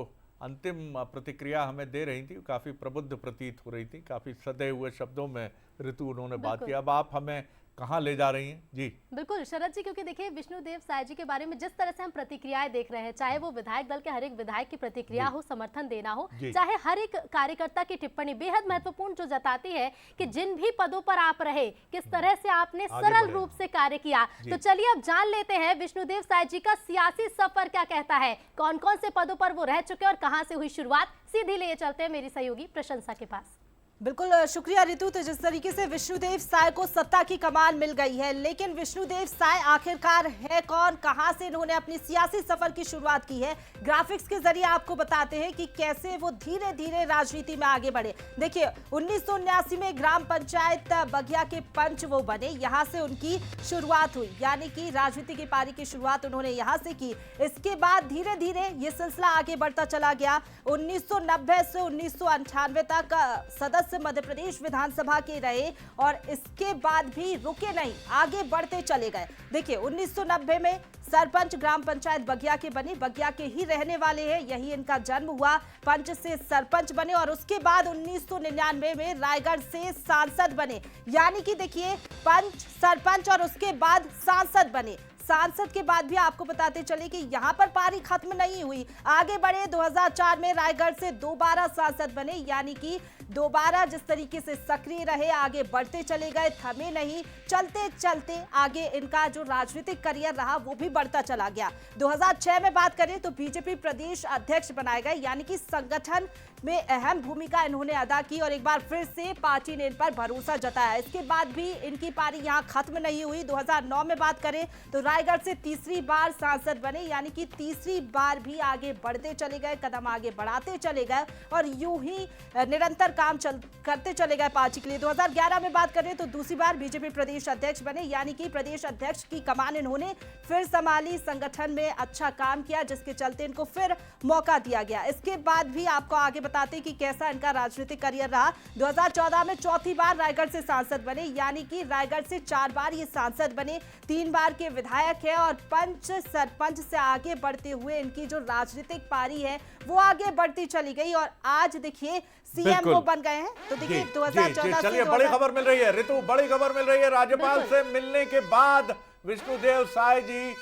अंतिम प्रतिक्रिया हमें दे रही थी काफ़ी प्रबुद्ध प्रतीत हो रही थी, काफ़ी सधे हुए शब्दों में ऋतु उन्होंने बात की। अब आप हमें कहाँ ले जा रही हैं? जी बिल्कुल शरद जी, क्योंकि देखिए विष्णुदेव साय जी के बारे में जिस तरह से हम प्रतिक्रियाएं देख रहे हैं, चाहे वो विधायक दल के हर एक विधायक की प्रतिक्रिया हो, समर्थन देना हो, चाहे हर एक कार्यकर्ता की टिप्पणी बेहद महत्वपूर्ण जो जताती है कि जिन भी पदों पर आप रहे, किस तरह से आपने सरल रूप से कार्य किया। तो चलिए अब जान लेते हैं विष्णुदेव साय जी का सियासी सफर क्या कहता है, कौन कौन से पदों पर वो रह चुके और कहाँ से हुई शुरुआत। सीधी ले चलते हैं मेरी सहयोगी प्रशंसा के पास। बिल्कुल शुक्रिया ऋतु। तो जिस तरीके से विष्णुदेव साय को सत्ता की कमान मिल गई है, लेकिन विष्णुदेव साय आखिरकार है कौन, कहां से इन्होंने अपनी सियासी सफर की शुरुआत की है, ग्राफिक्स के जरिए आपको बताते हैं कि कैसे वो धीरे धीरे राजनीति में आगे बढ़े। देखिए 1979 में ग्राम पंचायत बगिया के पंच वो बने, यहां से उनकी शुरुआत हुई, यानी कि राजनीति की पारी की शुरुआत उन्होंने यहां से की। इसके बाद धीरे धीरे ये सिलसिला आगे बढ़ता चला गया। 1990 से 1998 तक सदस्य मध्य प्रदेश विधानसभा के रहे और इसके बाद भी रुके नहीं, आगे बढ़ते चले गए। देखिए 1990 में सरपंच ग्राम पंचायत बगिया के बने, बगिया के ही रहने वाले हैं, यही इनका जन्म हुआ, पंच से सरपंच बने और उसके बाद 1999 में रायगढ़ से सांसद बने। यानी कि देखिए पंच, सरपंच और उसके बाद सांसद बने। सांसद के बाद भी आपको बताते चले कि यहां पर पारी खत्म नहीं हुई, आगे बढ़े। 2004 में रायगढ़ से दोबारा सांसद बने, यानी कि दोबारा जिस तरीके से सक्रिय रहे, आगे बढ़ते चले गए, थमे नहीं, चलते चलते आगे इनका जो राजनीतिक करियर रहा वो भी बढ़ता चला गया। 2006 में बात करें तो बीजेपी प्रदेश अध्यक्ष बनाए गए, यानी कि संगठन में अहम भूमिका इन्होंने अदा की और एक बार फिर से पार्टी ने इन पर भरोसा जताया। इसके बाद भी इनकी पारी यहां खत्म नहीं हुई। 2009 में बात करें तो रायगढ़ से तीसरी बार सांसद बने, यानी कि तीसरी बार भी आगे बढ़ते चले गए, कदम आगे बढ़ाते चले गए और यूं ही निरंतर काम करते चले गए पार्टी के लिए। 2011 में बात करें तो दूसरी बार बीजेपी प्रदेश अध्यक्ष बने, यानी कि प्रदेश अध्यक्ष की कमान इन्होंने फिर संभाली, संगठन में अच्छा काम किया, जिसके चलते इनको फिर मौका दिया गया। इसके बाद भी आपको आगे बताते कि कैसा इनका राजनीतिक करियर रहा। 2014 में चौथी बार रायगढ़ से सांसद बने, यानी कि रायगढ़ से 4 बार ये सांसद बने, 3 बार के विधायक है और पंच सरपंच से आगे बढ़ते हुए इनकी जो राजनीतिक पारी है वो आगे बढ़ती चली गई और आज देखिए सीएम वो बन गए हैं। तो देखिए 2014 चलिए बड़ी खबर मिल रही है ऋतु, बड़ी खबर मिल रही है। राज्यपाल से मिलने के बाद विष्णुदेव साय जी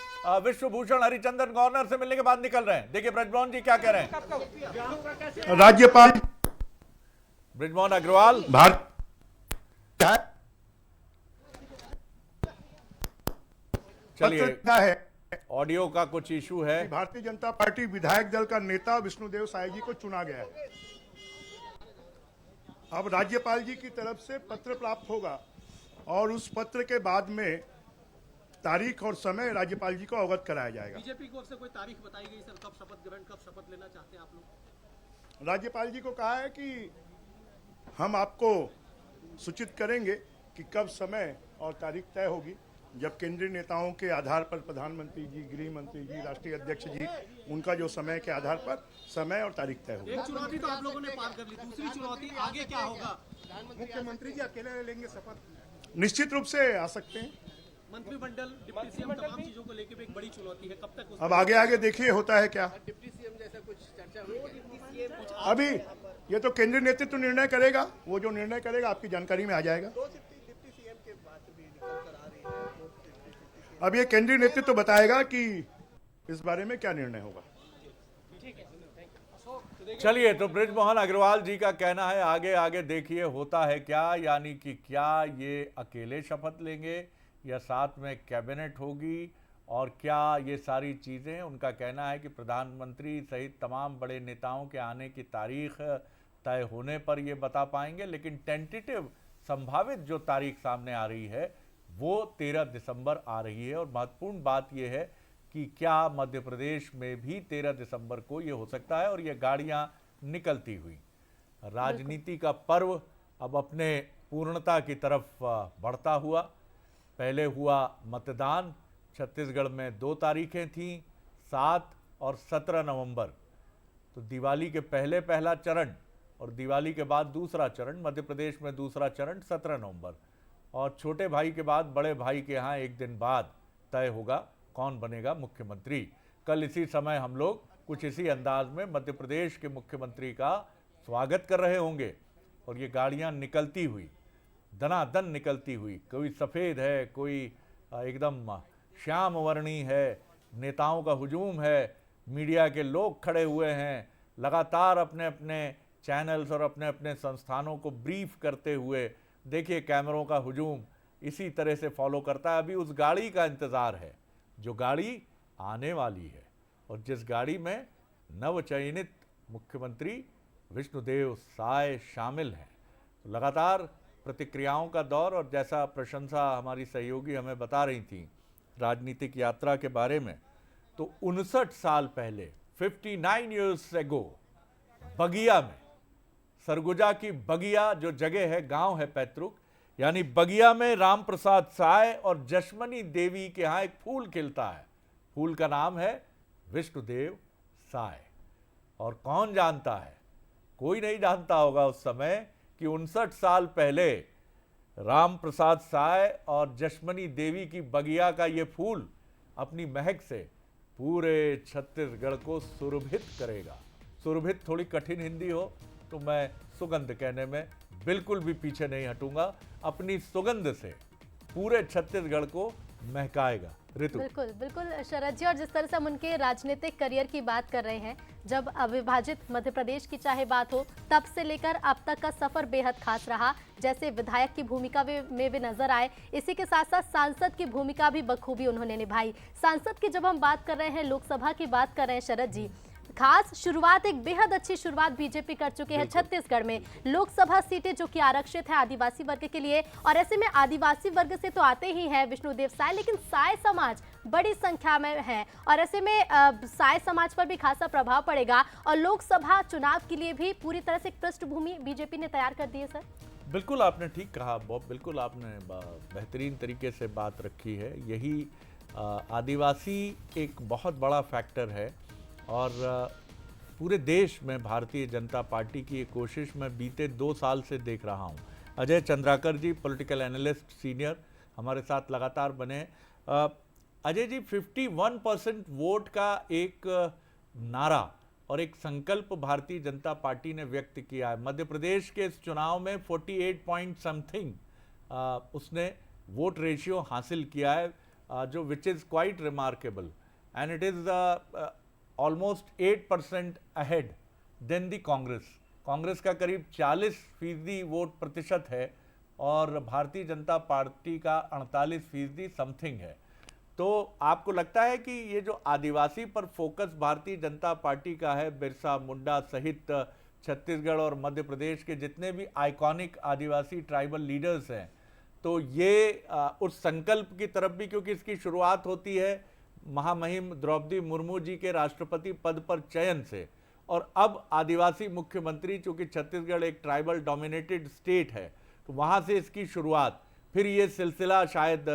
विश्वभूषण हरिचंदन गवर्नर से मिलने के बाद निकल रहे हैं। देखिए ब्रजमोहन जी क्या कह रहे हैं। राज्यपाल ब्रजमोहन अग्रवाल चलिए ऑडियो का कुछ इशू है। भारतीय जनता पार्टी विधायक दल का नेता विष्णुदेव साय जी को चुना गया है। अब राज्यपाल जी की तरफ से पत्र प्राप्त होगा और उस पत्र के बाद में तारीख और समय राज्यपाल जी को अवगत कराया जाएगा। बीजेपी की ओर से कोई तारीख बताई गई सर, कब शपथ ग्रहण, कब शपथ लेना चाहते हैं आप लोग? राज्यपाल जी को कहा है कि हम आपको सूचित करेंगे कि कब समय और तारीख तय होगी, जब केंद्रीय नेताओं के आधार पर प्रधानमंत्री जी, गृह मंत्री जी, राष्ट्रीय अध्यक्ष जी, उनका जो समय के आधार पर समय और तारीख तय होगी। एक चुनौती तो आप लोगों ने पार कर ली, दूसरी चुनौती आगे क्या होगा? मुख्यमंत्री जी अकेले लेंगे शपथ? निश्चित रूप से आ सकते हैं, मंत्रिमंडल डिप्टी सीएम तमाम चीजों को लेकर भी एक बड़ी चुनौती है, कब तक अब आगे आगे देखिए होता है क्या। डिप्टी सीएम जैसा कुछ चर्चा हुई? अभी ये तो केंद्रीय नेतृत्व निर्णय करेगा, वो जो निर्णय करेगा आपकी जानकारी में आ जाएगा। डिप्टी सीएम के बात भी निकल कर आ रही है। अब ये केंद्रीय नेतृत्व बताएगा कि इस बारे में क्या निर्णय होगा। चलिए, तो बृजमोहन अग्रवाल जी का कहना है आगे आगे देखिए होता है क्या, यानी कि क्या ये अकेले शपथ लेंगे या साथ में कैबिनेट होगी, और क्या ये सारी चीज़ें। उनका कहना है कि प्रधानमंत्री सहित तमाम बड़े नेताओं के आने की तारीख तय होने पर ये बता पाएंगे, लेकिन टेंटेटिव संभावित जो तारीख सामने आ रही है वो 13 दिसंबर आ रही है। और महत्वपूर्ण बात यह है कि क्या मध्य प्रदेश में भी 13 दिसंबर को ये हो सकता है और ये गाड़ियां निकलती हुई। राजनीति का पर्व अब अपने पूर्णता की तरफ बढ़ता हुआ। पहले हुआ मतदान, छत्तीसगढ़ में 2 तारीखें थीं, 7 और 17 नवंबर। तो दिवाली के पहले पहला चरण और दिवाली के बाद दूसरा चरण, मध्य प्रदेश में दूसरा चरण 17 नवंबर, और छोटे भाई के बाद बड़े भाई के यहाँ एक दिन बाद तय होगा कौन बनेगा मुख्यमंत्री। कल इसी समय हम लोग कुछ इसी अंदाज में मध्य प्रदेश के मुख्यमंत्री का स्वागत कर रहे होंगे, और ये गाड़ियाँ निकलती हुई, दनादन निकलती हुई, कोई सफ़ेद है, कोई एकदम श्याम वर्णी है, नेताओं का हुजूम है, मीडिया के लोग खड़े हुए हैं, लगातार अपने अपने चैनल्स और अपने अपने संस्थानों को ब्रीफ करते हुए। देखिए कैमरों का हुजूम इसी तरह से फॉलो करता है। अभी उस गाड़ी का इंतज़ार है जो गाड़ी आने वाली है, और जिस गाड़ी में नवचयनित मुख्यमंत्री विष्णुदेव साय शामिल हैं। तो लगातार प्रतिक्रियाओं का दौर, और जैसा प्रशंसा हमारी सहयोगी हमें बता रही थी राजनीतिक यात्रा के बारे में, तो 59 साल पहले 59 ईयर्स एगो बगिया में, सरगुजा की बगिया जो जगह है, गांव है पैतृक, यानी बगिया में राम प्रसाद साय और जशमनी देवी के यहाँ एक फूल खिलता है। फूल का नाम है विष्णुदेव साय। और कौन जानता है, कोई नहीं जानता होगा उस समय कि 59 साल पहले राम प्रसाद साय और जशमनी देवी की बगिया का ये फूल अपनी महक से पूरे छत्तीसगढ़ को सुरभित करेगा। सुरभित थोड़ी कठिन हिंदी हो तो मैं सुगंध कहने में बिल्कुल भी पीछे नहीं हटूंगा। अपनी सुगंध से पूरे छत्तीसगढ़ को महकाएगा। ऋतु बिल्कुल बिल्कुल शरद जी, और जिस तरह से हम उनके राजनीतिक करियर की बात कर रहे हैं, जब अविभाजित मध्य प्रदेश की चाहे बात हो, तब से लेकर अब तक का सफर बेहद खास रहा। जैसे विधायक की भूमिका में भी नजर आए, इसी के साथ साथ सांसद की भूमिका भी बखूबी उन्होंने निभाई। सांसद की जब हम बात कर रहे हैं, लोकसभा की बात कर रहे हैं शरद जी, खास शुरुआत, एक बेहद अच्छी शुरुआत बीजेपी कर चुके हैं छत्तीसगढ़ में। लोकसभा सीटें जो कि आरक्षित है आदिवासी वर्ग के लिए, और ऐसे में आदिवासी वर्ग से तो आते ही हैं विष्णुदेव साय, लेकिन साय समाज बड़ी संख्या में है, और ऐसे में साय समाज पर भी खासा प्रभाव पड़ेगा। और लोकसभा चुनाव के लिए भी पूरी तरह से एक पृष्ठभूमि बीजेपी ने तैयार कर दी है। सर बिल्कुल आपने ठीक कहा बॉब, बिल्कुल आपने बेहतरीन तरीके से बात रखी है। यही आदिवासी एक बहुत बड़ा फैक्टर है, और पूरे देश में भारतीय जनता पार्टी की ये कोशिश मैं बीते 2 साल से देख रहा हूँ। Ajay Chandrakar ji, political analyst senior, हमारे साथ लगातार बने। अजय जी, 51% वोट का एक नारा और एक संकल्प भारतीय जनता पार्टी ने व्यक्त किया है। मध्य प्रदेश के इस चुनाव में 48 पॉइंट समथिंग उसने वोट रेशियो हासिल किया है, जो which is quite remarkable, and it is almost 8% ahead than the Congress. Congress का करीब 40% वोट प्रतिशत है, और भारतीय जनता पार्टी का 48% समथिंग है। तो आपको लगता है कि ये जो आदिवासी पर फोकस भारतीय जनता पार्टी का है, बिरसा मुंडा सहित छत्तीसगढ़ और मध्य प्रदेश के जितने भी आइकॉनिक आदिवासी ट्राइबल लीडर्स हैं, तो ये उस संकल्प की तरफ भी, क्योंकि इसकी शुरुआत होती है महामहिम द्रौपदी मुर्मू जी के राष्ट्रपति पद पर चयन से, और अब आदिवासी मुख्यमंत्री, चूंकि छत्तीसगढ़ एक ट्राइबल डोमिनेटेड स्टेट है, तो वहाँ से इसकी शुरुआत, फिर ये सिलसिला शायद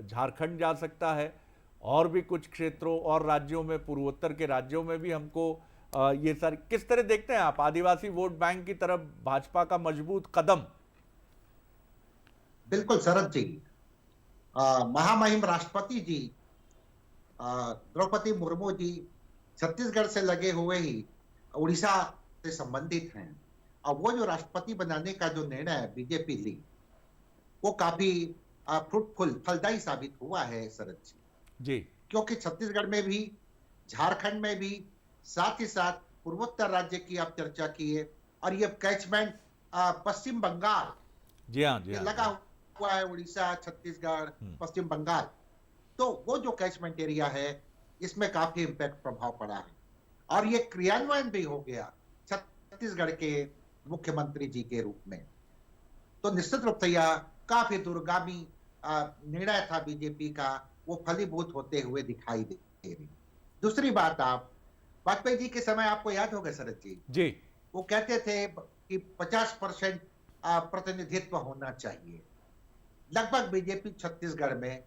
झारखंड जा सकता है, और भी कुछ क्षेत्रों और राज्यों में, पूर्वोत्तर के राज्यों में भी हमको ये सारी, किस तरह देखते हैं आप आदिवासी वोट बैंक की तरफ भाजपा का मजबूत कदम? बिल्कुल शरद जी, महामहिम राष्ट्रपति जी द्रौपदी मुर्मू जी छत्तीसगढ़ से लगे हुए ही उड़ीसा से संबंधित हैं। और वो जो राष्ट्रपति बनाने का जो निर्णय बीजेपी ली वो काफी फ्रूटफुल फलदायी साबित हुआ है शरद जी, क्योंकि छत्तीसगढ़ में भी, झारखंड में भी, साथ ही साथ पूर्वोत्तर राज्य की आप चर्चा की है, और ये कैचमेंट पश्चिम बंगाल जी हाँ, जी हाँ, लगा हुआ है, उड़ीसा, छत्तीसगढ़, पश्चिम बंगाल, तो वो जो कैचमेंट एरिया है इसमें काफी इम्पैक्ट प्रभाव पड़ा है। और ये क्रियान्वयन भी हो गया छत्तीसगढ़ के मुख्यमंत्री जी के रूप में। तो निश्चित रूप से यह काफी दूरगामी निर्णय था बीजेपी का, वो फलीभूत होते हुए दिखाई दे रही। दूसरी बात, आप वाजपेयी जी के समय आपको याद होगा शरद जी, वो कहते थे कि 50% प्रतिनिधित्व होना चाहिए। लगभग बीजेपी छत्तीसगढ़ में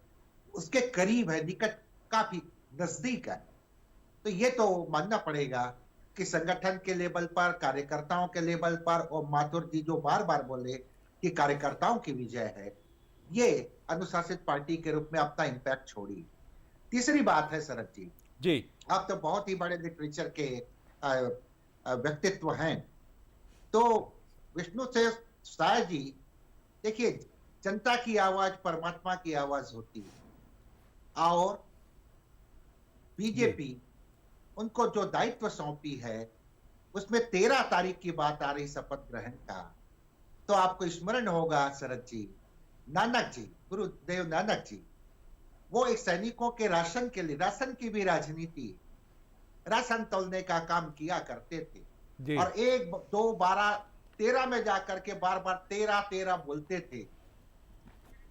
उसके करीब है, निकट, काफी नजदीक है। तो ये तो मानना पड़ेगा कि संगठन के लेवल पर, कार्यकर्ताओं के लेवल पर, और माथुर जी जो बार बार बोले कि कार्यकर्ताओं की विजय है, ये अनुशासित पार्टी के रूप में अपना इम्पैक्ट छोड़ी। तीसरी बात है शरद जी, आप तो बहुत ही बड़े लिटरेचर के व्यक्तित्व हैं, तो विष्णुदेव साय जी, देखिए, जनता की आवाज परमात्मा की आवाज होती है, और बीजेपी उनको जो दायित्व सौंपी है उसमें 13 तारीख की बात आ रही शपथ ग्रहण का, तो आपको स्मरण होगा शरद जी, नानक जी, गुरुदेव नानक जी, वो एक सैनिकों के राशन के लिए, राशन की भी राजनीति, राशन तोलने का काम किया करते थे, और 1, 2, 12, 13 में जाकर के बार बार 13 बोलते थे।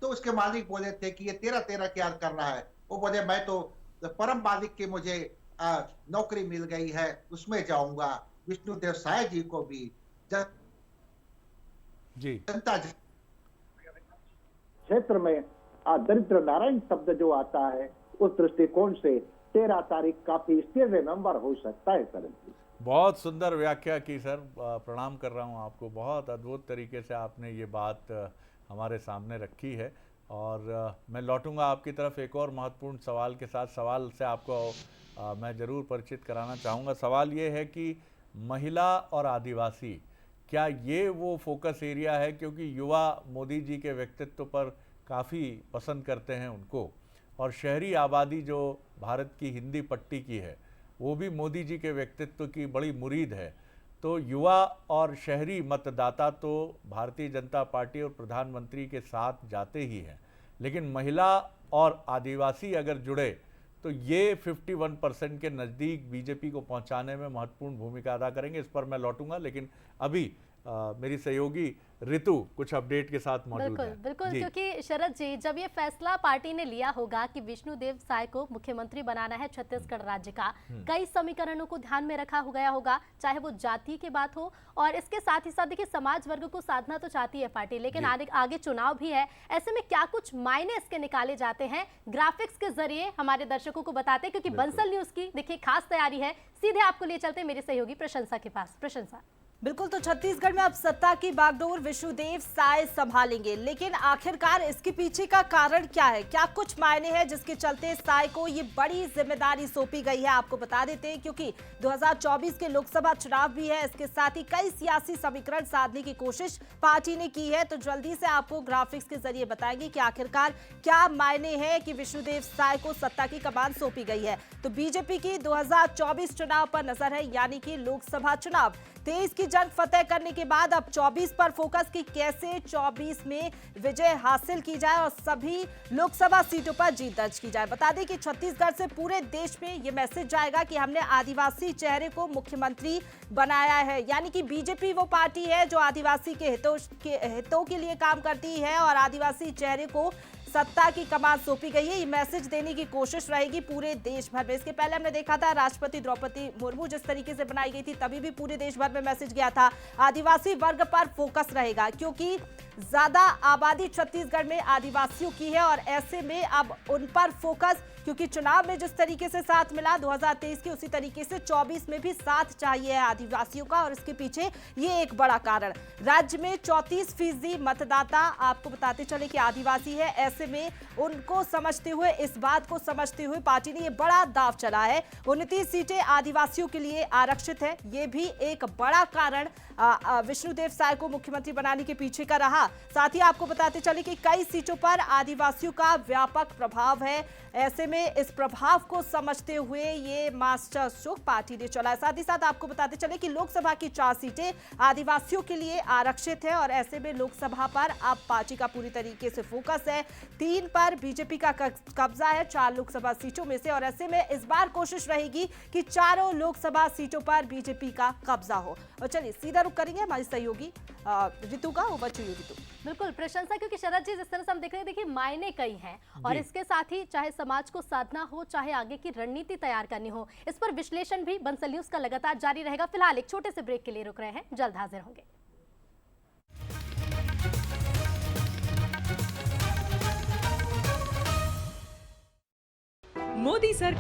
तो उसके मालिक बोले थे कि ये 13 क्या कर रहा है, वो बोले मैं तो परम मालिक की मुझे नौकरी मिल गई है, उसमें जाऊंगा। विष्णुदेव साय जी को भी जनता क्षेत्र में दरिद्र नारायण शब्द जो आता है, उस दृष्टिकोण से 13 तारीख काफी स्टेज नंबर हो सकता है सर। बहुत सुंदर व्याख्या की सर, प्रणाम कर रहा हूं आपको, बहुत अद्भुत तरीके से आपने ये बात हमारे सामने रखी है। और मैं लौटूंगा आपकी तरफ एक और महत्वपूर्ण सवाल के साथ। सवाल से आपको मैं ज़रूर परिचित कराना चाहूँगा। सवाल ये है कि महिला और आदिवासी, क्या ये वो फोकस एरिया है, क्योंकि युवा मोदी जी के व्यक्तित्व पर काफ़ी पसंद करते हैं उनको, और शहरी आबादी जो भारत की हिंदी पट्टी की है वो भी मोदी जी के व्यक्तित्व की बड़ी मुरीद है। तो युवा और शहरी मतदाता तो भारतीय जनता पार्टी और प्रधानमंत्री के साथ जाते ही हैं, लेकिन महिला और आदिवासी अगर जुड़े तो ये 51% के नज़दीक बीजेपी को पहुंचाने में महत्वपूर्ण भूमिका अदा करेंगे। इस पर मैं लौटूंगा, लेकिन अभी मेरी सहयोगी ऋतु कुछ अपडेट के साथ मौजूद है। बिल्कुल, क्योंकि शरद जी, जब ये फैसला पार्टी ने लिया होगा कि विष्णुदेव साय को मुख्यमंत्री बनाना है छत्तीसगढ़ राज्य का, कई समीकरणों को ध्यान में रखा हो गया होगा, चाहे वो जाति की बात हो, और इसके साथ ही साथ देखिए समाज वर्ग को साधना तो चाहती है पार्टी, लेकिन आगे चुनाव भी है। ऐसे में क्या कुछ मायने इसके निकाले जाते हैं, ग्राफिक्स के जरिए हमारे दर्शकों को बताते हैं, क्योंकि बंसल न्यूज की देखिए खास तैयारी है। सीधे आपको लिए चलते मेरे सहयोगी प्रशंसा के पास। प्रशंसा। बिल्कुल, तो छत्तीसगढ़ में अब सत्ता की बागडोर विष्णुदेव साय संभालेंगे, लेकिन आखिरकार इसके पीछे का कारण क्या है, क्या कुछ मायने हैं जिसके चलते साय को ये बड़ी जिम्मेदारी सौंपी गई है, आपको बता देते हैं, क्योंकि 2024 के लोकसभा चुनाव भी है, इसके साथ ही कई सियासी समीकरण साधने की कोशिश पार्टी ने की है। तो जल्दी से आपको ग्राफिक्स के जरिए बताएंगे कि आखिरकार क्या मायने हैं कि विष्णुदेव साय को सत्ता की कमान सौंपी गई है। तो बीजेपी की 2024 चुनाव पर नजर है, यानी कि लोकसभा चुनाव। 23 की जंग फतेह करने के बाद अब 24 पर फोकस की कैसे 24 में विजय हासिल की जाए और सभी लोकसभा सीटों पर जीत दर्ज की जाए। बता दें कि छत्तीसगढ़ से पूरे देश में ये मैसेज जाएगा कि हमने आदिवासी चेहरे को मुख्यमंत्री बनाया है, यानी कि बीजेपी वो पार्टी है जो आदिवासी के हितों के लिए काम करती है और आदिवासी चेहरे को सत्ता की कमान सौंपी गई है। ये मैसेज देने की कोशिश रहेगी पूरे देश भर में। इसके पहले हमने देखा था राष्ट्रपति द्रौपदी मुर्मू जिस तरीके से बनाई गई थी, तभी भी पूरे देश भर में मैसेज गया था। आदिवासी वर्ग पर फोकस रहेगा, क्योंकि ज्यादा आबादी छत्तीसगढ़ में आदिवासियों की है और ऐसे में अब उन पर फोकस, क्योंकि चुनाव में जिस तरीके से साथ मिला 2023 के, उसी तरीके से 24 में भी साथ चाहिए आदिवासियों का, और इसके पीछे ये एक बड़ा कारण। राज्य में 34% मतदाता आपको बताते चले कि आदिवासी है। ऐसे ऐसे में उनको समझते हुए, इस बात को समझते हुए पार्टी ने ये बड़ा दाव चला है। 29 सीटें आदिवासियों के लिए आरक्षित है, ये भी एक बड़ा कारण विष्णुदेव साय को मुख्यमंत्री बनाने के पीछे का रहा। साथ ही आपको बताते चले कि कई सीटों पर आदिवासियों का व्यापक प्रभाव है। ऐसे में इस प्रभाव को समझते हुए ये मास्टर स्ट्रोक पार्टी ने चला है। साथ ही साथ आपको बताते चले कि लोकसभा की 4 सीटें आदिवासियों के लिए आरक्षित है और ऐसे में लोकसभा पर अब पार्टी का पूरी तरीके से फोकस है। 3 पर बीजेपी का कब्जा है 4 लोकसभा सीटों में से, और ऐसे में इस बार कोशिश रहेगी कि चारों लोकसभा सीटों पर बीजेपी का कब्जा हो। और चलिए सीधा रुख करेंगे हमारी सहयोगी ऋतु का। ओवर टू यू ऋतु। बिल्कुल प्रशंसा, क्योंकि शरद जी जिस तरह से हम देख रहे हैं, देखिए मायने कई हैं और इसके साथ ही चाहे समाज को साधना हो, चाहे आगे की रणनीति तैयार करनी हो, इस पर विश्लेषण भी बंसलीयूज का लगातार जारी रहेगा। फिलहाल एक छोटे से ब्रेक के लिए रुक रहे हैं, जल्द हाजिर होंगे। मोदी सरकार